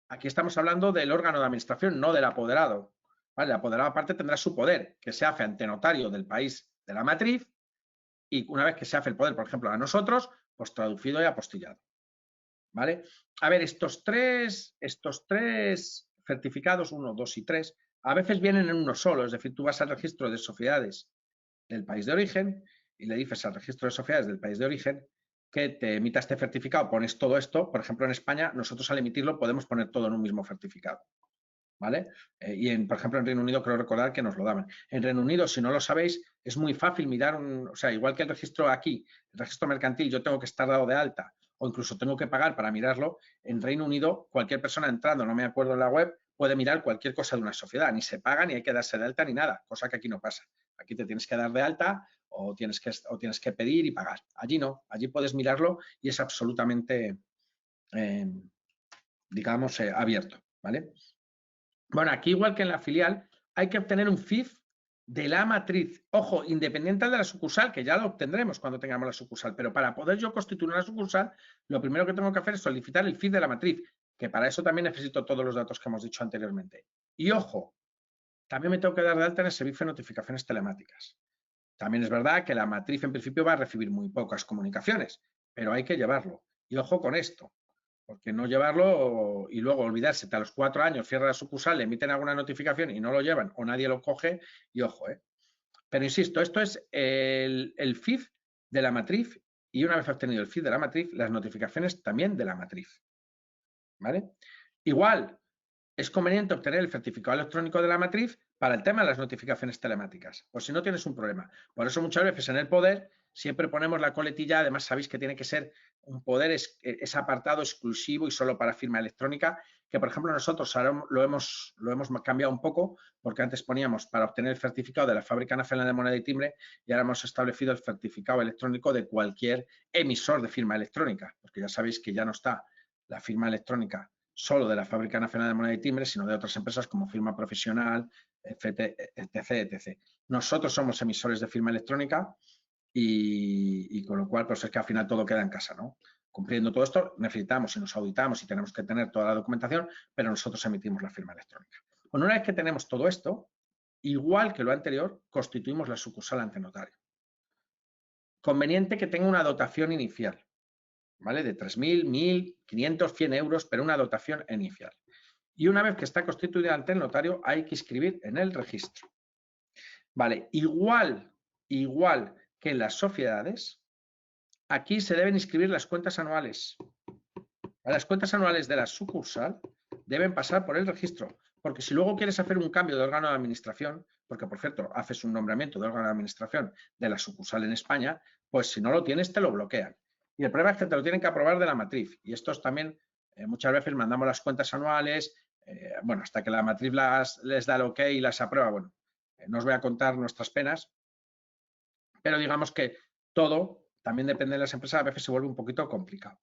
aquí estamos hablando del órgano de administración, no del apoderado. ¿Vale? El apoderado aparte tendrá su poder, que se hace ante notario del país de la matriz y una vez que se hace el poder, por ejemplo, a nosotros, pues traducido y apostillado. ¿Vale? A ver, estos tres certificados, 1, 2 y 3, a veces vienen en uno solo, es decir, tú vas al registro de sociedades del país de origen y le dices al registro de sociedades del país de origen que te emita este certificado, pones todo esto, por ejemplo, en España, nosotros al emitirlo podemos poner todo en un mismo certificado. ¿Vale? Por ejemplo, en Reino Unido creo recordar que nos lo daban. En Reino Unido, si no lo sabéis, es muy fácil mirar, o sea, igual que el registro aquí, el registro mercantil, yo tengo que estar dado de alta o incluso tengo que pagar para mirarlo. En Reino Unido, cualquier persona entrando, no me acuerdo en la web, puede mirar cualquier cosa de una sociedad, ni se paga, ni hay que darse de alta, ni nada, cosa que aquí no pasa. Aquí te tienes que dar de alta o tienes que pedir y pagar. Allí no, allí puedes mirarlo y es absolutamente, digamos, abierto, ¿vale? Bueno, aquí igual que en la filial, hay que obtener un CIF de la matriz. Ojo, independiente de la sucursal, que ya lo obtendremos cuando tengamos la sucursal. Pero para poder yo constituir una sucursal, lo primero que tengo que hacer es solicitar el CIF de la matriz, que para eso también necesito todos los datos que hemos dicho anteriormente. Y ojo, también me tengo que dar de alta en el servicio de notificaciones telemáticas. También es verdad que la matriz en principio va a recibir muy pocas comunicaciones, pero hay que llevarlo. Y ojo con esto, porque no llevarlo y luego olvidarse, a los 4 años cierra la sucursal, le emiten alguna notificación y no lo llevan o nadie lo coge y ojo, Pero insisto, esto es el FIF de la matriz y una vez obtenido el FIF de la matriz, las notificaciones también de la matriz. ¿Vale? Igual, es conveniente obtener el certificado electrónico de la matriz para el tema de las notificaciones telemáticas, por si no tienes un problema. Por eso muchas veces en el poder siempre ponemos la coletilla, además sabéis que tiene que ser un poder, es apartado exclusivo y solo para firma electrónica, que por ejemplo nosotros ahora lo hemos cambiado un poco, porque antes poníamos para obtener el certificado de la Fábrica Nacional de Moneda y Timbre y ahora hemos establecido el certificado electrónico de cualquier emisor de firma electrónica, porque ya sabéis que ya no está la firma electrónica solo de la Fábrica Nacional de Moneda y Timbre, sino de otras empresas como Firma Profesional, etc. Nosotros somos emisores de firma electrónica y con lo cual, pues es que al final todo queda en casa, ¿no? Cumpliendo todo esto, necesitamos y nos auditamos y tenemos que tener toda la documentación, pero nosotros emitimos la firma electrónica. Bueno, una vez que tenemos todo esto, igual que lo anterior, constituimos la sucursal ante notario. Conveniente que tenga una dotación inicial, ¿vale? De 3.000, 1.000, 500, 100 euros, pero una dotación inicial. Y una vez que está constituida ante el notario, hay que inscribir en el registro. Vale, igual que en las sociedades, aquí se deben inscribir las cuentas anuales. Las cuentas anuales de la sucursal deben pasar por el registro, porque si luego quieres hacer un cambio de órgano de administración, porque por cierto haces un nombramiento de órgano de administración de la sucursal en España, pues si no lo tienes te lo bloquean. Y el problema es que te lo tienen que aprobar de la matriz. Y estos también, muchas veces mandamos las cuentas anuales, bueno, hasta que la matriz les da el ok y las aprueba. Bueno, no os voy a contar nuestras penas, pero digamos que todo también depende de las empresas, a veces se vuelve un poquito complicado.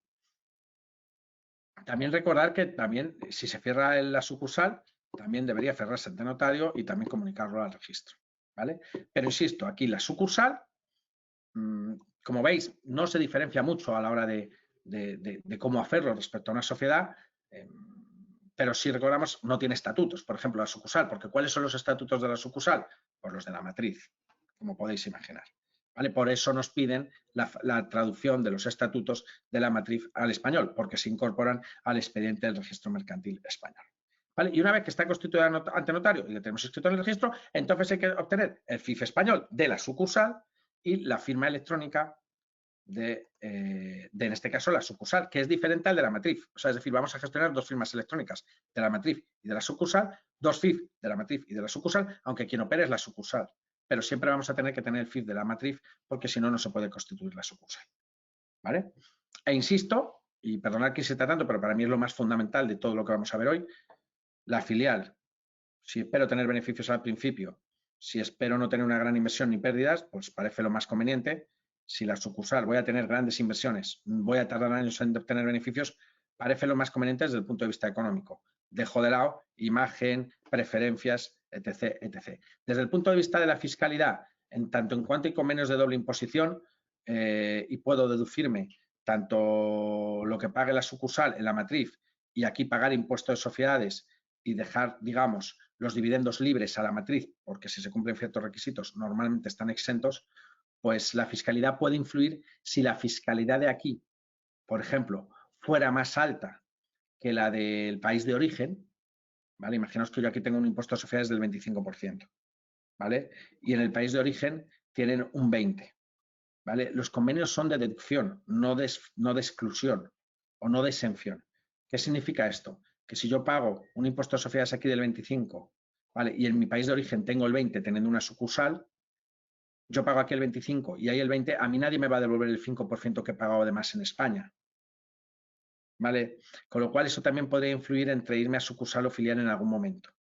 También recordar que también, si se cierra la sucursal, también debería cerrarse ante notario y también comunicarlo al registro, ¿vale? Pero insisto, aquí la sucursal, como veis, no se diferencia mucho a la hora de cómo hacerlo respecto a una sociedad, pero si recordamos, no tiene estatutos, por ejemplo, la sucursal, porque ¿cuáles son los estatutos de la sucursal? Pues los de la matriz, como podéis imaginar. ¿Vale? Por eso nos piden la traducción de los estatutos de la matriz al español, porque se incorporan al expediente del registro mercantil español. ¿Vale? Y una vez que está constituida ante notario y le tenemos escrito en el registro, entonces hay que obtener el CIF español de la sucursal y la firma electrónica de en este caso, la sucursal, que es diferente al de la matriz. O sea, es decir, vamos a gestionar dos firmas electrónicas de la matriz y de la sucursal, dos CIF de la matriz y de la sucursal, aunque quien opere es la sucursal. Pero siempre vamos a tener que tener el CIF de la matriz porque si no, no se puede constituir la sucursal. ¿Vale? E insisto, y perdonad que insista tanto, pero para mí es lo más fundamental de todo lo que vamos a ver hoy, la filial, si espero tener beneficios al principio, si espero no tener una gran inversión ni pérdidas, pues parece lo más conveniente. Si la sucursal voy a tener grandes inversiones, voy a tardar años en obtener beneficios, parece lo más conveniente desde el punto de vista económico. Dejo de lado imagen, preferencias, etc., etc. Desde el punto de vista de la fiscalidad, en tanto en cuanto hay convenios de doble imposición y puedo deducirme tanto lo que pague la sucursal en la matriz y aquí pagar impuestos de sociedades y dejar, digamos, los dividendos libres a la matriz, porque si se cumplen ciertos requisitos normalmente están exentos, pues la fiscalidad puede influir si la fiscalidad de aquí, por ejemplo, fuera más alta que la del país de origen, ¿vale? Imaginaos que yo aquí tengo un impuesto de sociedades del 25%, ¿vale? Y en el país de origen tienen un 20%, ¿vale? Los convenios son de deducción, no de exclusión o no de exención. ¿Qué significa esto? Que si yo pago un impuesto de sociedades aquí del 25%, ¿vale? Y en mi país de origen tengo el 20% teniendo una sucursal, yo pago aquí el 25% y ahí el 20%, a mí nadie me va a devolver el 5% que he pagado además en España. ¿Vale? Con lo cual eso también podría influir entre irme a sucursal o filial en algún momento.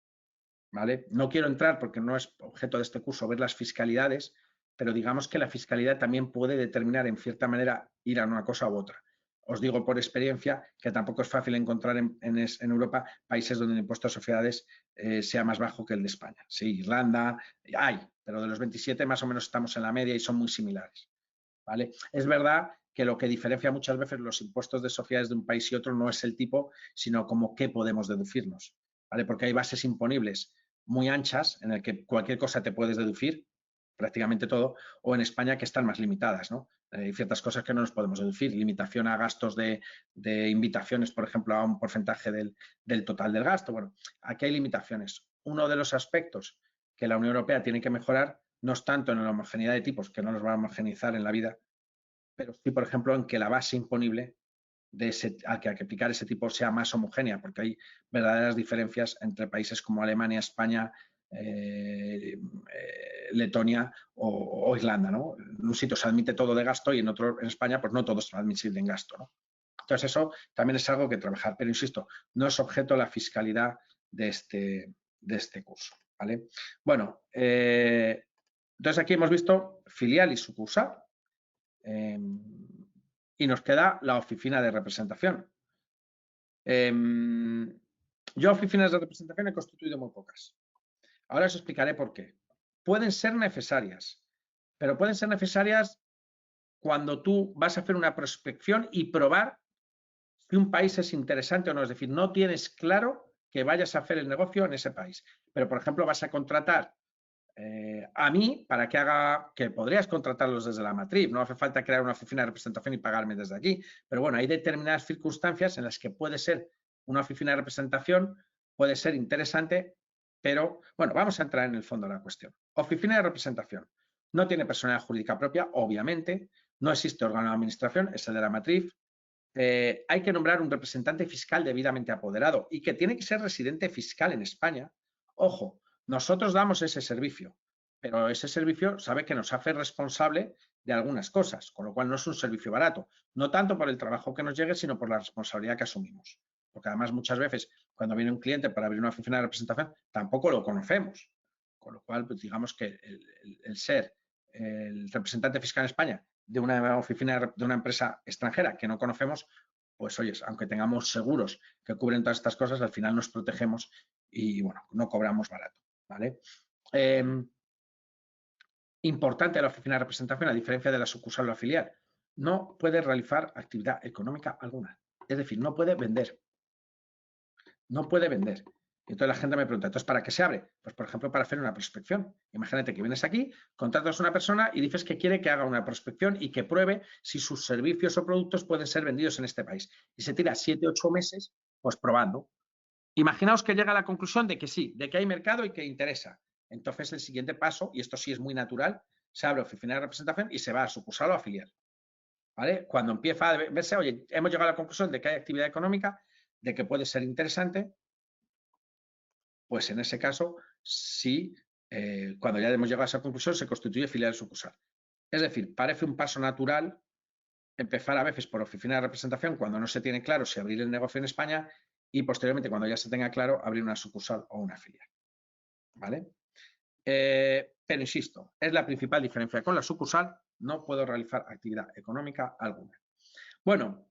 ¿Vale? No quiero entrar porque no es objeto de este curso ver las fiscalidades, pero digamos que la fiscalidad también puede determinar en cierta manera ir a una cosa u otra. Os digo por experiencia que tampoco es fácil encontrar en Europa países donde el impuesto a sociedades sea más bajo que el de España. Sí, Irlanda, hay, pero de los 27 más o menos estamos en la media y son muy similares. ¿Vale? Es verdad que lo que diferencia muchas veces los impuestos de sociedades de un país y otro no es el tipo, sino como qué podemos deducirnos. ¿Vale? Porque hay bases imponibles muy anchas en el que cualquier cosa te puedes deducir, prácticamente todo, o en España que están más limitadas, ¿no? Hay ciertas cosas que no nos podemos deducir, limitación a gastos de invitaciones, por ejemplo, a un porcentaje del total del gasto. Bueno, aquí hay limitaciones. Uno de los aspectos que la Unión Europea tiene que mejorar no es tanto en la homogeneidad de tipos, que no nos va a homogeneizar en la vida, pero sí, por ejemplo, en que la base imponible al que aplicar ese tipo sea más homogénea, porque hay verdaderas diferencias entre países como Alemania, España, Letonia o Irlanda, ¿no? En un sitio se admite todo de gasto y en otro, en España, pues no todo es admisible en gasto, ¿no? Entonces eso también es algo que trabajar, pero insisto, no es objeto la fiscalidad de este curso, ¿vale? Bueno, entonces aquí hemos visto filial y sucursal. Y nos queda la oficina de representación. Yo oficinas de representación he constituido muy pocas. Ahora os explicaré por qué. Pueden ser necesarias, pero pueden ser necesarias cuando tú vas a hacer una prospección y probar si un país es interesante o no. Es decir, no tienes claro que vayas a hacer el negocio en ese país. Pero, por ejemplo, vas a contratar a mí para que podrías contratarlos desde la matriz, no hace falta crear una oficina de representación y pagarme desde aquí, pero bueno, hay determinadas circunstancias en las que puede ser una oficina de representación, puede ser interesante, pero bueno, vamos a entrar en el fondo de la cuestión. Oficina de representación. No tiene personalidad jurídica propia, obviamente, No existe órgano de administración, es el de la matriz. Hay que nombrar un representante fiscal debidamente apoderado y que tiene que ser residente fiscal en España. Ojo, nosotros damos ese servicio, pero ese servicio sabe que nos hace responsable de algunas cosas, con lo cual no es un servicio barato, no tanto por el trabajo que nos llegue, sino por la responsabilidad que asumimos. Porque además muchas veces cuando viene un cliente para abrir una oficina de representación tampoco lo conocemos, con lo cual pues, digamos que el ser el representante fiscal en España de una oficina de una empresa extranjera que no conocemos, pues oye, aunque tengamos seguros que cubren todas estas cosas, al final nos protegemos y bueno, no cobramos barato, ¿vale? Importante la oficina de representación, a diferencia de la sucursal o la filial, no puede realizar actividad económica alguna. Es decir, no puede vender. No puede vender. Y entonces la gente me pregunta, ¿entonces para qué se abre? Pues, por ejemplo, para hacer una prospección. Imagínate que vienes aquí, contratas a una persona y dices que quiere que haga una prospección y que pruebe si sus servicios o productos pueden ser vendidos en este país. Y se tira 7 u 8 meses, pues probando. Imaginaos que llega a la conclusión de que sí, de que hay mercado y que interesa. Entonces el siguiente paso, y esto sí es muy natural, se abre oficina de representación y se va a sucursal o a filial. ¿Vale? Cuando empieza a verse, oye, hemos llegado a la conclusión de que hay actividad económica, de que puede ser interesante, pues en ese caso, sí, cuando ya hemos llegado a esa conclusión, se constituye filial sucursal. Es decir, parece un paso natural empezar a veces por oficina de representación cuando no se tiene claro si abrir el negocio en España y posteriormente, cuando ya se tenga claro, abrir una sucursal o una filial. ¿Vale? Pero insisto, es la principal diferencia. Con la sucursal no puedo realizar actividad económica alguna. Bueno,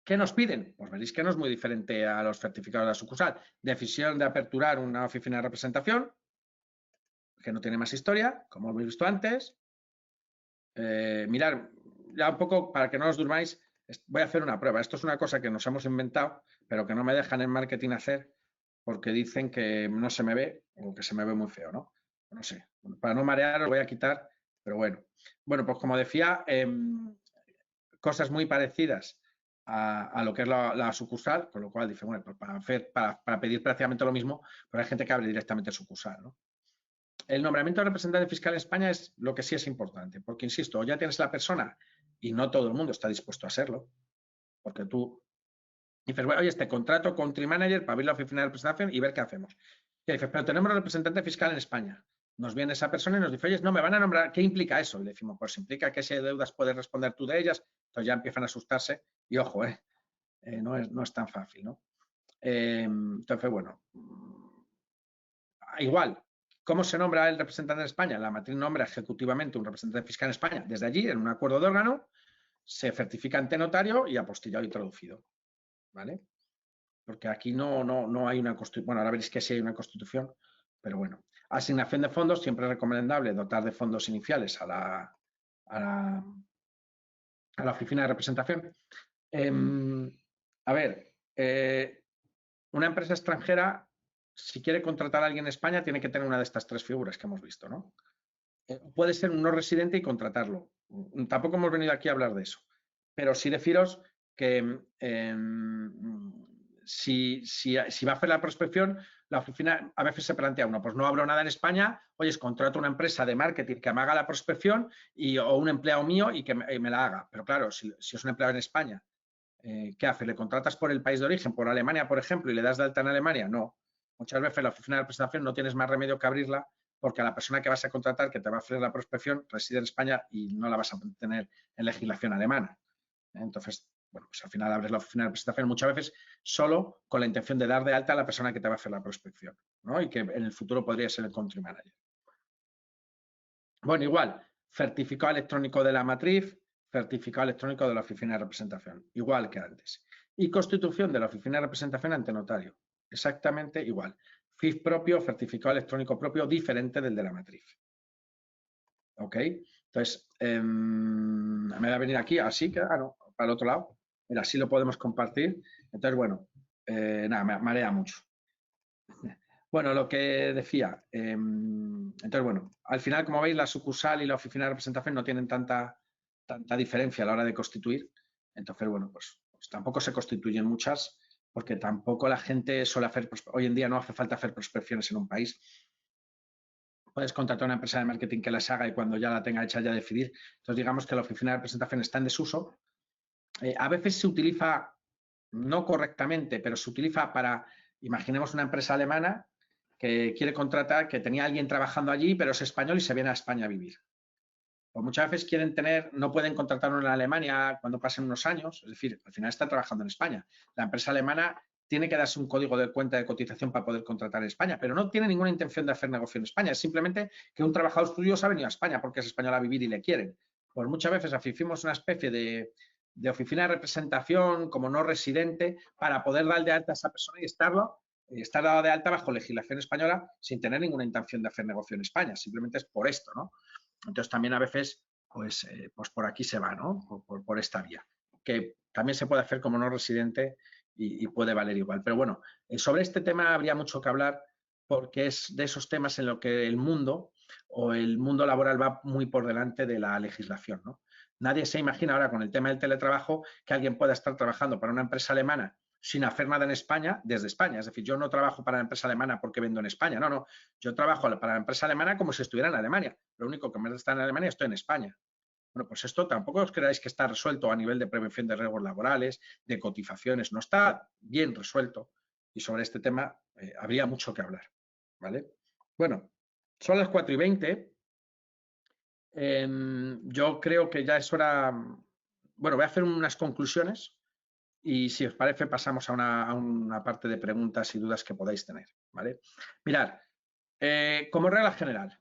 ¿qué nos piden? Pues veréis que no es muy diferente a los certificados de la sucursal. Decisión de aperturar una oficina de representación, que no tiene más historia, como habéis visto antes. Mirad, ya un poco para que no os durmáis, voy a hacer una prueba. Esto es una cosa que nos hemos inventado, pero que no me dejan en marketing hacer porque dicen que no se me ve o que se me ve muy feo, ¿no? No sé, para no marear lo voy a quitar, pero bueno. Bueno, pues como decía, cosas muy parecidas a lo que es la sucursal, con lo cual dice, bueno, pues para pedir prácticamente lo mismo, pero hay gente que abre directamente sucursal, ¿no? El nombramiento de representante fiscal en España es lo que sí es importante, porque insisto, ya tienes la persona y no todo el mundo está dispuesto a serlo, porque tú dices, bueno, oye, este contrato country manager para abrir la oficina de representación y ver qué hacemos. Y dices, pero tenemos representante fiscal en España. Nos viene esa persona y nos dice, oye, no, me van a nombrar, ¿qué implica eso? Y le decimos, pues implica que si hay deudas puedes responder tú de ellas. Entonces ya empiezan a asustarse y ojo, no es tan fácil, ¿no? Entonces, bueno, igual, ¿cómo se nombra el representante en España? La matriz nombra ejecutivamente un representante fiscal en España. Desde allí, en un acuerdo de órgano, se certifica ante notario y apostillado y traducido, ¿vale? Porque aquí no hay una constitución. Bueno, ahora veréis que sí hay una constitución, pero bueno. Asignación de fondos, siempre es recomendable dotar de fondos iniciales a la oficina de representación. A ver, una empresa extranjera, si quiere contratar a alguien en España, tiene que tener una de estas tres figuras que hemos visto, ¿no? Puede ser un no residente y contratarlo. Tampoco hemos venido aquí a hablar de eso, pero sí deciros que si va a hacer la prospección, la oficina a veces se plantea uno, pues no hablo nada en España, oye, contrato una empresa de marketing que me haga la prospección o un empleado mío y que me la haga. Pero claro, si es un empleado en España, ¿qué hace? ¿Le contratas por el país de origen, por Alemania, por ejemplo, y le das de alta en Alemania? No. Muchas veces la oficina de representación no tienes más remedio que abrirla porque a la persona que vas a contratar, que te va a hacer la prospección, reside en España y no la vas a tener en legislación alemana. Entonces, bueno, pues al final abres la oficina de representación muchas veces solo con la intención de dar de alta a la persona que te va a hacer la prospección, ¿no? Y que en el futuro podría ser el country manager. Bueno, igual, certificado electrónico de la matriz, certificado electrónico de la oficina de representación, igual que antes. Y constitución de la oficina de representación ante notario, exactamente igual. CIF propio, certificado electrónico propio, diferente del de la matriz. ¿Ok? Entonces, me va a venir aquí, así, claro, para el otro lado. Mira, así lo podemos compartir. Entonces, bueno, nada, me marea mucho. Bueno, lo que decía, entonces, bueno, al final, como veis, la sucursal y la oficina de representación no tienen tanta diferencia a la hora de constituir. Entonces, bueno, pues tampoco se constituyen muchas, porque tampoco la gente suele hacer, hoy en día no hace falta hacer prospecciones en un país. puedes contratar a una empresa de marketing que las haga y cuando ya la tenga hecha ya decidir. Entonces, digamos que la oficina de representación está en desuso. A veces se utiliza, no correctamente, pero se utiliza para, imaginemos una empresa alemana que quiere contratar, que tenía alguien trabajando allí, pero es español y se viene a España a vivir. Pues muchas veces quieren tener, no pueden contratarlo en Alemania cuando pasen unos años, es decir, al final están trabajando en España. La empresa alemana tiene que darse un código de cuenta de cotización para poder contratar en España, pero no tiene ninguna intención de hacer negocio en España, es simplemente que un trabajador suyo se ha venido a España porque es español a vivir y le quieren. Pues muchas veces hicimos una especie de oficina de representación como no residente para poder dar de alta a esa persona y estar dado de alta bajo legislación española sin tener ninguna intención de hacer negocio en España, simplemente es por esto, ¿no? Entonces también a veces, pues por aquí se va, ¿no? Por esta vía, que también se puede hacer como no residente y puede valer igual. Pero bueno, sobre este tema habría mucho que hablar porque es de esos temas en los que el mundo o el mundo laboral va muy por delante de la legislación, ¿no? Nadie se imagina ahora con el tema del teletrabajo que alguien pueda estar trabajando para una empresa alemana sin hacer nada en España desde España. Es decir, yo no trabajo para la empresa alemana porque vendo en España, no, no. Yo trabajo para la empresa alemana como si estuviera en Alemania. Lo único que en vez de estar en Alemania estoy en España. Bueno, pues esto tampoco os creáis que está resuelto a nivel de prevención de riesgos laborales, de cotizaciones, no está bien resuelto y sobre este tema habría mucho que hablar, ¿vale? Bueno, son las 4:20. Yo creo que ya es hora, bueno, voy a hacer unas conclusiones y si os parece pasamos a una parte de preguntas y dudas que podáis tener, ¿vale? Mirad, como regla general,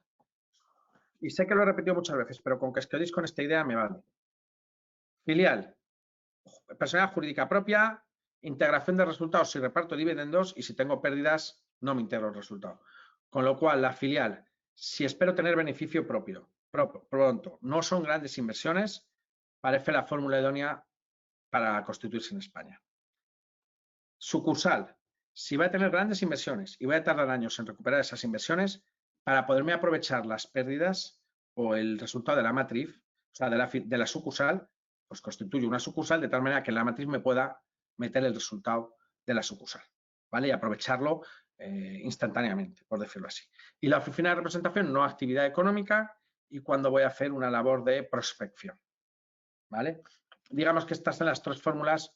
y sé que lo he repetido muchas veces, pero con que os quedéis con esta idea me vale. Filial, personalidad jurídica propia, integración de resultados si reparto dividendos y si tengo pérdidas no me integro el resultado. Con lo cual, la filial, si espero tener beneficio propio, pronto, no son grandes inversiones, parece la fórmula idónea para constituirse en España. Sucursal, si va a tener grandes inversiones y voy a tardar años en recuperar esas inversiones, para poderme aprovechar las pérdidas o el resultado de la matriz, o sea, de la sucursal, pues constituyo una sucursal de tal manera que la matriz me pueda meter el resultado de la sucursal, ¿vale? Y aprovecharlo instantáneamente, por decirlo así. Y la oficina de representación, no actividad económica y cuando voy a hacer una labor de prospección, ¿vale? Digamos que estas son las tres fórmulas,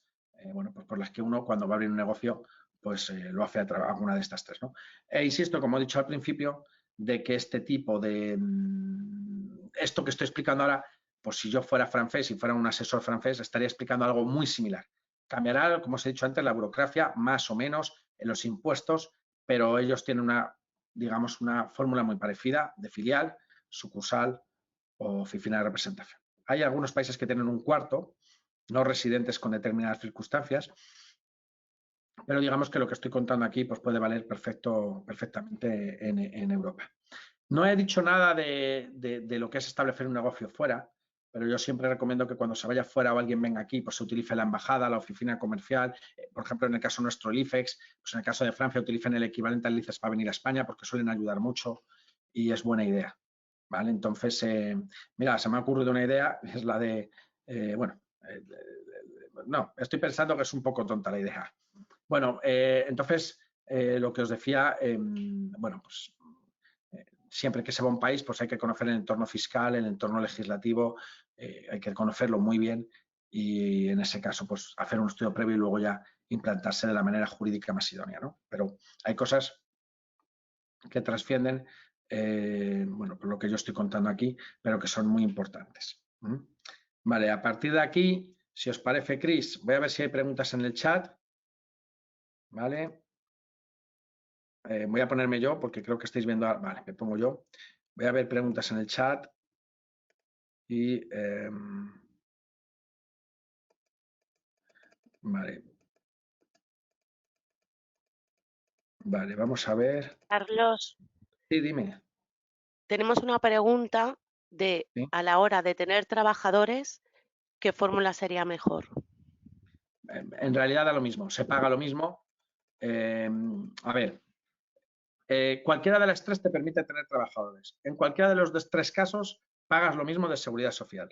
bueno, pues por las que uno cuando va a abrir un negocio, pues lo hace a alguna de estas tres, ¿no? E insisto, como he dicho al principio, de que este tipo de, esto que estoy explicando ahora, pues si yo fuera francés y fuera un asesor francés, estaría explicando algo muy similar. Cambiará, como os he dicho antes, la burocracia, más o menos, en los impuestos, pero ellos tienen una, digamos, una fórmula muy parecida de filial, sucursal o oficina de representación. Hay algunos países que tienen un cuarto, no residentes con determinadas circunstancias, pero digamos que lo que estoy contando aquí pues puede valer perfectamente en Europa. No he dicho nada de lo que es establecer un negocio fuera, pero yo siempre recomiendo que cuando se vaya fuera o alguien venga aquí, pues se utilice la embajada, la oficina comercial, por ejemplo, en el caso nuestro, el IFEX, pues en el caso de Francia utilicen el equivalente al ICEX para venir a España porque suelen ayudar mucho y es buena idea, ¿vale? Entonces, mira, se me ha ocurrido una idea, es la de, bueno, no, estoy pensando que es un poco tonta la idea. Bueno, entonces, lo que os decía, bueno, pues siempre que se va a un país, pues hay que conocer el entorno fiscal, el entorno legislativo, hay que conocerlo muy bien y en ese caso, pues hacer un estudio previo y luego ya implantarse de la manera jurídica más idónea, ¿no? Pero hay cosas que trascienden, bueno, por lo que yo estoy contando aquí, pero que son muy importantes. Vale, a partir de aquí, si os parece, Cris, voy a ver si hay preguntas en el chat. Vale. Voy a ponerme yo porque creo que estáis viendo. Vale, me pongo yo. Voy a ver preguntas en el chat. Y. Vale. Vale, vamos a ver. Carlos, Sí, dime. tenemos una pregunta de, ¿Sí? a la hora de tener trabajadores, ¿qué fórmula sería mejor? En realidad da lo mismo, se paga lo mismo. A ver, cualquiera de las tres te permite tener trabajadores. En cualquiera de los tres casos pagas lo mismo de seguridad social.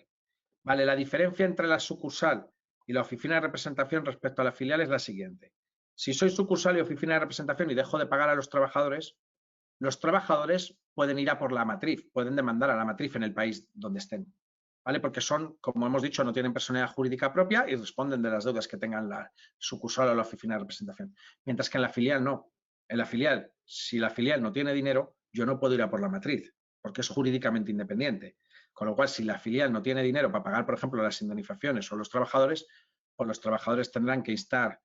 Vale, la diferencia entre la sucursal y la oficina de representación respecto a la filial es la siguiente. Si soy sucursal y oficina de representación y dejo de pagar a los trabajadores, los trabajadores pueden ir a por la matriz, pueden demandar a la matriz en el país donde estén, ¿vale? Porque son, como hemos dicho, no tienen personalidad jurídica propia y responden de las deudas que tengan la sucursal o la oficina de representación. Mientras que en la filial no. En la filial, si la filial no tiene dinero, yo no puedo ir a por la matriz, porque es jurídicamente independiente. Con lo cual, si la filial no tiene dinero para pagar, por ejemplo, las indemnizaciones o los trabajadores, pues los trabajadores tendrán que instar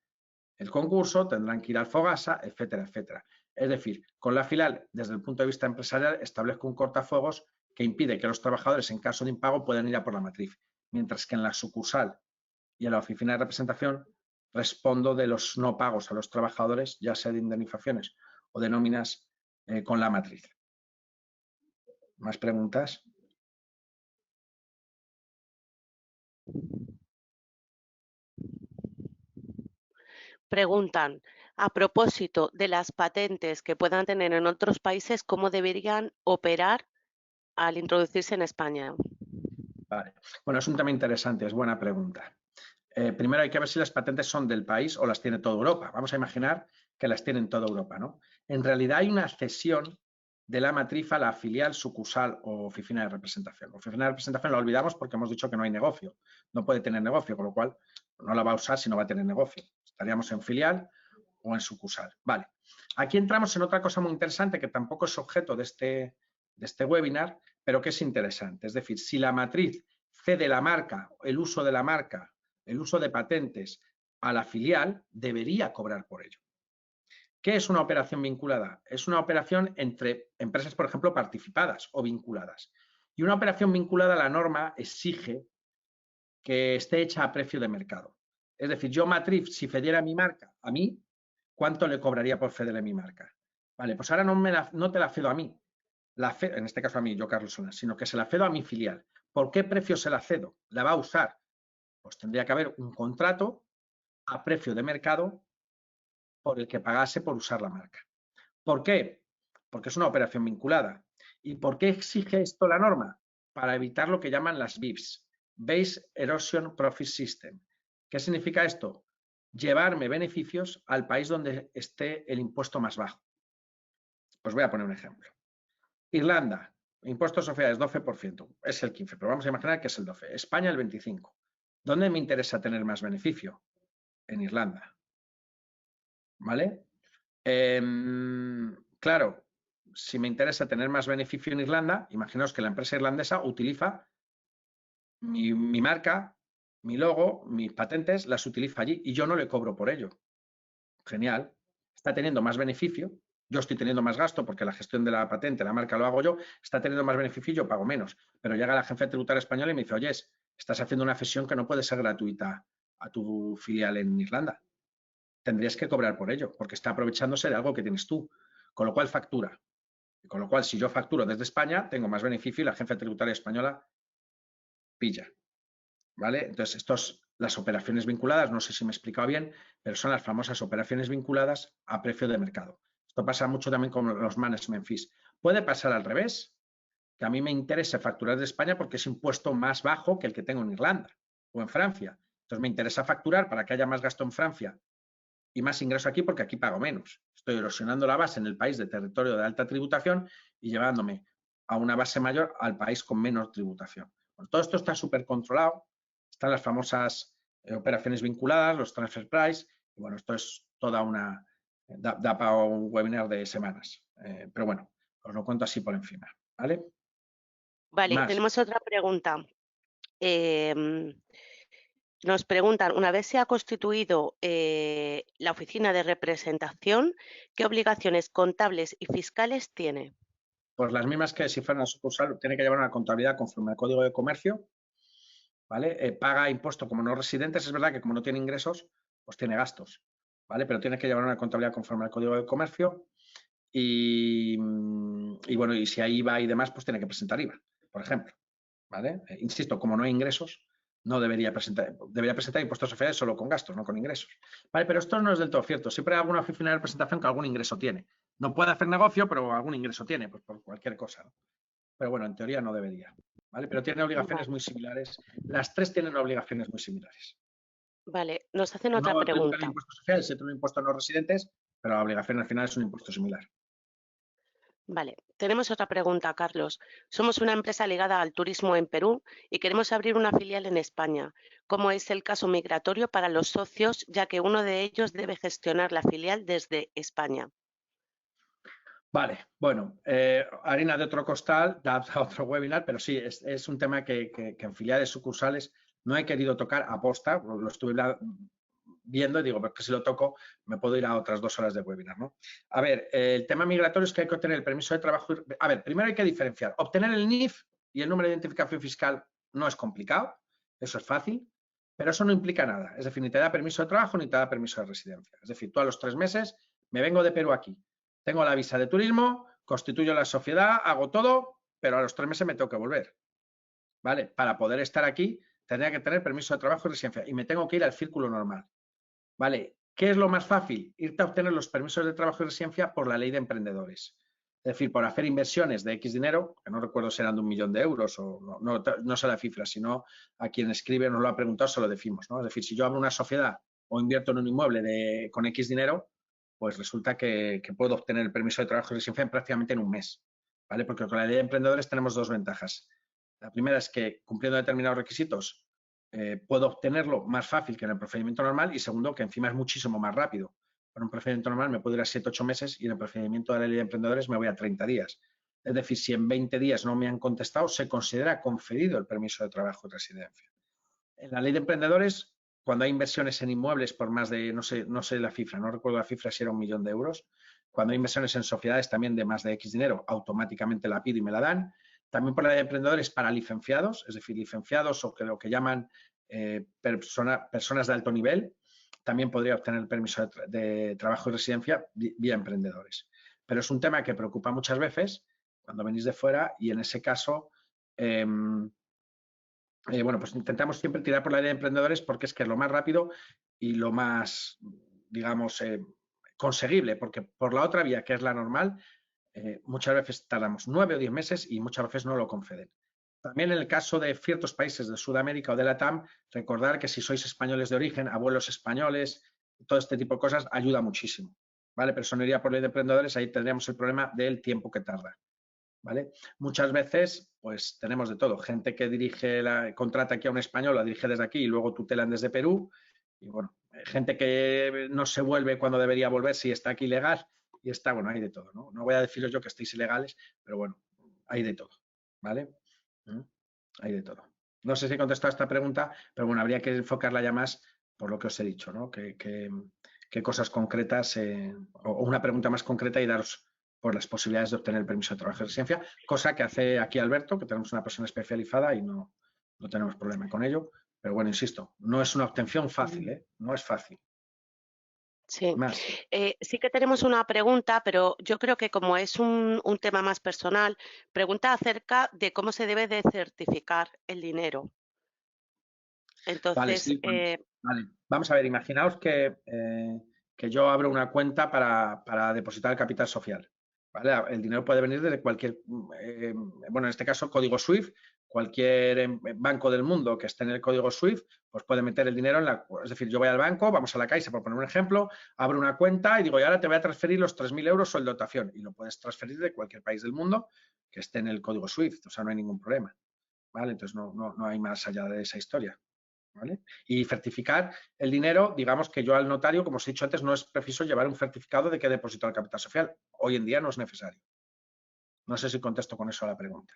el concurso, tendrán que ir al Fogasa, etcétera, etcétera. Es decir, con la filial, desde el punto de vista empresarial, establezco un cortafuegos que impide que los trabajadores, en caso de impago, puedan ir a por la matriz, mientras que en la sucursal y en la oficina de representación respondo de los no pagos a los trabajadores, ya sea de indemnizaciones o de nóminas, con la matriz. ¿Más preguntas? Preguntan, a propósito de las patentes que puedan tener en otros países, ¿cómo deberían operar al introducirse en España? Vale. Bueno, es un tema interesante, es buena pregunta. Primero hay que ver si las patentes son del país o las tiene toda Europa. Vamos a imaginar que las tiene en toda Europa, ¿no? En realidad hay una cesión de la matriz a la filial, sucursal o oficina de representación. La oficina de representación la olvidamos porque hemos dicho que no hay negocio, no puede tener negocio, con lo cual no la va a usar si no va a tener negocio. Estaríamos en filial o en sucursal. Vale. Aquí entramos en otra cosa muy interesante que tampoco es objeto de este webinar, pero que es interesante. Es decir, si la matriz cede la marca, el uso de la marca, el uso de patentes a la filial, debería cobrar por ello. ¿Qué es una operación vinculada? Es una operación entre empresas, por ejemplo, participadas o vinculadas. Y una operación vinculada, la norma exige que esté hecha a precio de mercado. Es decir, yo matriz, si cediera mi marca a mí, ¿cuánto le cobraría por cederle mi marca? Vale, pues ahora no te la cedo a mí, en este caso a mí, yo Carlos Solas, sino que se la cedo a mi filial. ¿Por qué precio se la cedo? ¿La va a usar? Pues tendría que haber un contrato a precio de mercado por el que pagase por usar la marca. ¿Por qué? Porque es una operación vinculada. ¿Y por qué exige esto la norma? Para evitar lo que llaman las BEPS, Base Erosion Profit System. ¿Qué significa esto? Llevarme beneficios al país donde esté el impuesto más bajo. Os voy a poner un ejemplo. Irlanda, impuestos sociales 12%, es el 15%, pero vamos a imaginar que es el 12%. España el 25%. ¿Dónde me interesa tener más beneficio? En Irlanda. ¿Vale? Claro, si me interesa tener más beneficio en Irlanda, imaginaos que la empresa irlandesa utiliza mi marca, mi logo, mis patentes, las utiliza allí y yo no le cobro por ello. Genial. Está teniendo más beneficio, yo estoy teniendo más gasto porque la gestión de la patente, la marca lo hago yo, está teniendo más beneficio y yo pago menos. Pero llega la agencia tributaria española y me dice, oye, estás haciendo una cesión que no puede ser gratuita a tu filial en Irlanda. Tendrías que cobrar por ello, porque está aprovechándose de algo que tienes tú, con lo cual factura. Y con lo cual, si yo facturo desde España, tengo más beneficio y la agencia tributaria española pilla. ¿Vale? Entonces, las operaciones vinculadas, no sé si me he explicado bien, pero son las famosas operaciones vinculadas a precio de mercado. Esto pasa mucho también con los management fees. Puede pasar al revés, que a mí me interese facturar de España porque es impuesto más bajo que el que tengo en Irlanda o en Francia. Entonces, me interesa facturar para que haya más gasto en Francia y más ingreso aquí porque aquí pago menos. Estoy erosionando la base en el país de territorio de alta tributación y llevándome a una base mayor al país con menos tributación. Bueno, todo esto está súper controlado. Están las famosas operaciones vinculadas, los transfer price. Y bueno, esto es toda una... Da para un webinar de semanas. Pero bueno, os lo cuento así por encima. ¿Vale? Vale, Más. tenemos otra pregunta. Nos preguntan, una vez se ha constituido la oficina de representación, ¿qué obligaciones contables y fiscales tiene? Pues las mismas que si fuera una sucursal, tiene que llevar una contabilidad conforme al Código de Comercio, ¿vale? Paga impuesto como no residentes, es verdad que como no tiene ingresos, pues tiene gastos, ¿vale? Pero tiene que llevar una contabilidad conforme al Código de Comercio y bueno, y si hay IVA y demás, pues tiene que presentar IVA, por ejemplo, ¿vale? Insisto, como no hay ingresos, no debería presentar impuestos sociales solo con gastos, no con ingresos. Vale, pero esto no es del todo cierto. Siempre hay alguna oficina de representación que algún ingreso tiene. No puede hacer negocio, pero algún ingreso tiene, pues por cualquier cosa, ¿no? Pero bueno, en teoría no debería, ¿vale? Pero tiene obligaciones muy similares. Las tres tienen obligaciones muy similares. Vale, nos hacen No otra tributan pregunta. impuestos sociales, se tiene un impuesto a no residentes, pero la obligación al final es un impuesto similar. Vale, tenemos otra pregunta, Carlos. Somos una empresa ligada al turismo en Perú y queremos abrir una filial en España. ¿Cómo es el caso migratorio para los socios, ya que uno de ellos debe gestionar la filial desde España? Vale, bueno, harina de otro costal, da a otro webinar, pero sí, es un tema que en filiales sucursales no he querido tocar aposta, lo estuve viendo y digo, porque si lo toco me puedo ir a otras 2 horas de webinar, ¿no? A ver, el tema migratorio es que hay que obtener el permiso de trabajo. A ver, primero hay que diferenciar. Obtener el NIF y el número de identificación fiscal no es complicado, eso es fácil, pero eso no implica nada. Es decir, ni te da permiso de trabajo ni te da permiso de residencia. Es decir, tú a los 3 meses me vengo de Perú aquí, tengo la visa de turismo, constituyo la sociedad, hago todo, pero a los 3 meses me tengo que volver. ¿Vale? Para poder estar aquí tendría que tener permiso de trabajo y residencia y me tengo que ir al círculo normal. ¿Vale? ¿Qué es lo más fácil? Irte a obtener los permisos de trabajo y residencia por la ley de emprendedores. Es decir, por hacer inversiones de X dinero, que no recuerdo si eran de 1 millón de euros o no sé la cifra, sino a quien escribe nos lo ha preguntado, se lo decimos, ¿no? Es decir, si yo abro una sociedad o invierto en un inmueble con X dinero, pues resulta que puedo obtener el permiso de trabajo y residencia prácticamente en un mes, ¿vale? Porque con la ley de emprendedores tenemos 2 ventajas. La primera es que cumpliendo determinados requisitos puedo obtenerlo más fácil que en el procedimiento normal y segundo, que encima es muchísimo más rápido. Para un procedimiento normal me puedo ir a 7-8 meses y en el procedimiento de la ley de emprendedores me voy a 30 días. Es decir, si en 20 días no me han contestado, se considera concedido el permiso de trabajo y residencia. En la ley de emprendedores, cuando hay inversiones en inmuebles por más de, no sé la cifra, no recuerdo la cifra si era 1 millón de euros, cuando hay inversiones en sociedades también de más de X dinero, automáticamente la pido y me la dan. También por la ley de emprendedores para licenciados, es decir, licenciados o lo que llaman personas de alto nivel, también podría obtener el permiso de trabajo y residencia vía emprendedores. Pero es un tema que preocupa muchas veces cuando venís de fuera y en ese caso bueno, pues intentamos siempre tirar por la ley de emprendedores porque es que es lo más rápido y lo más, digamos, conseguible, porque por la otra vía, que es la normal, muchas veces tardamos 9 o 10 meses y muchas veces no lo conceden. También en el caso de ciertos países de Sudamérica o de la TAM, recordar que si sois españoles de origen, abuelos españoles, todo este tipo de cosas ayuda muchísimo. ¿Vale? Pero eso no iría por ley de emprendedores, ahí tendríamos el problema del tiempo que tarda. ¿Vale? Muchas veces, pues tenemos de todo. Gente que contrata aquí a un español, la dirige desde aquí y luego tutelan desde Perú. Y bueno, gente que no se vuelve cuando debería volver si está aquí ilegal. Y está, bueno, hay de todo, ¿no? No voy a deciros yo que estéis ilegales, pero bueno, hay de todo, ¿vale? Hay de todo. No sé si he contestado a esta pregunta, pero bueno, habría que enfocarla ya más por lo que os he dicho, ¿no? Que cosas concretas, o una pregunta más concreta y daros por las posibilidades de obtener el permiso de trabajo y residencia, cosa que hace aquí Alberto, que tenemos una persona especializada y no tenemos problema con ello. Pero bueno, insisto, no es una obtención fácil, ¿eh? No es fácil. Sí. Más. Sí que tenemos una pregunta, pero yo creo que como es un tema más personal, pregunta acerca de cómo se debe de certificar el dinero. Vale, Entonces, sí. Vale. Vamos a ver, imaginaos que yo abro una cuenta para depositar el capital social. ¿Vale? El dinero puede venir desde cualquier, bueno, en este caso código SWIFT, cualquier banco del mundo que esté en el código SWIFT, pues puede meter el dinero es decir, yo voy al banco, vamos a la Caixa, por poner un ejemplo, abro una cuenta y digo, y ahora te voy a transferir los 3.000 euros o el dotación. Y lo puedes transferir de cualquier país del mundo que esté en el código SWIFT, o sea, no hay ningún problema. ¿Vale? Entonces no hay más allá de esa historia. ¿Vale? Y certificar el dinero, digamos que yo al notario, como os he dicho antes, no es preciso llevar un certificado de que he depositado el capital social. Hoy en día no es necesario. No sé si contesto con eso a la pregunta.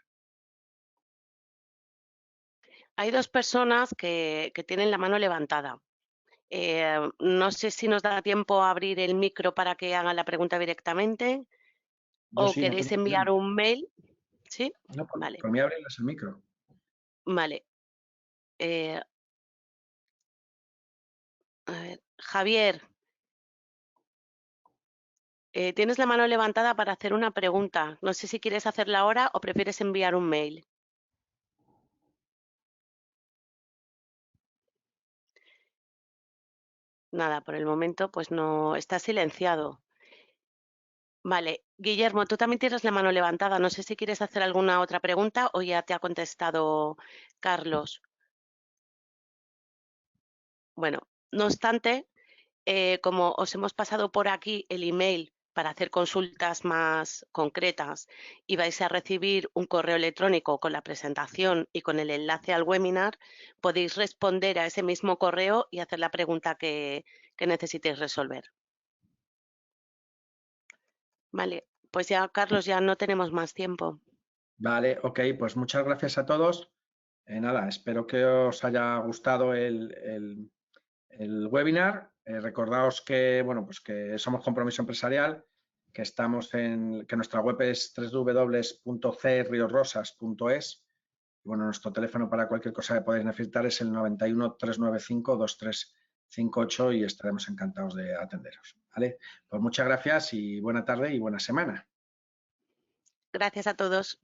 hay dos personas que tienen la mano levantada. No sé si nos da tiempo a abrir el micro para que hagan la pregunta directamente Yo o sí, no queréis tengo enviar problema. un mail. ¿Sí? No, Vale, por mí abrirles el micro. vale. A ver, Javier, tienes la mano levantada para hacer una pregunta. No sé si quieres hacerla ahora o prefieres enviar un mail. Nada, por el momento pues no, está silenciado. Vale, Guillermo, tú también tienes la mano levantada. No sé si quieres hacer alguna otra pregunta o ya te ha contestado Carlos. Bueno, no obstante, como os hemos pasado por aquí el email para hacer consultas más concretas y vais a recibir un correo electrónico con la presentación y con el enlace al webinar, podéis responder a ese mismo correo y hacer la pregunta que necesitéis resolver. Vale, pues ya, Carlos, ya no tenemos más tiempo. Vale, ok, pues muchas gracias a todos. Nada, espero que os haya gustado el webinar. Recordaos que, bueno, pues que somos Compromiso Empresarial, que que nuestra web es www.criorrosas.es. Bueno, nuestro teléfono para cualquier cosa que podáis necesitar es el 91 395 2358 y estaremos encantados de atenderos. ¿Vale? Pues muchas gracias y buena tarde y buena semana. Gracias a todos.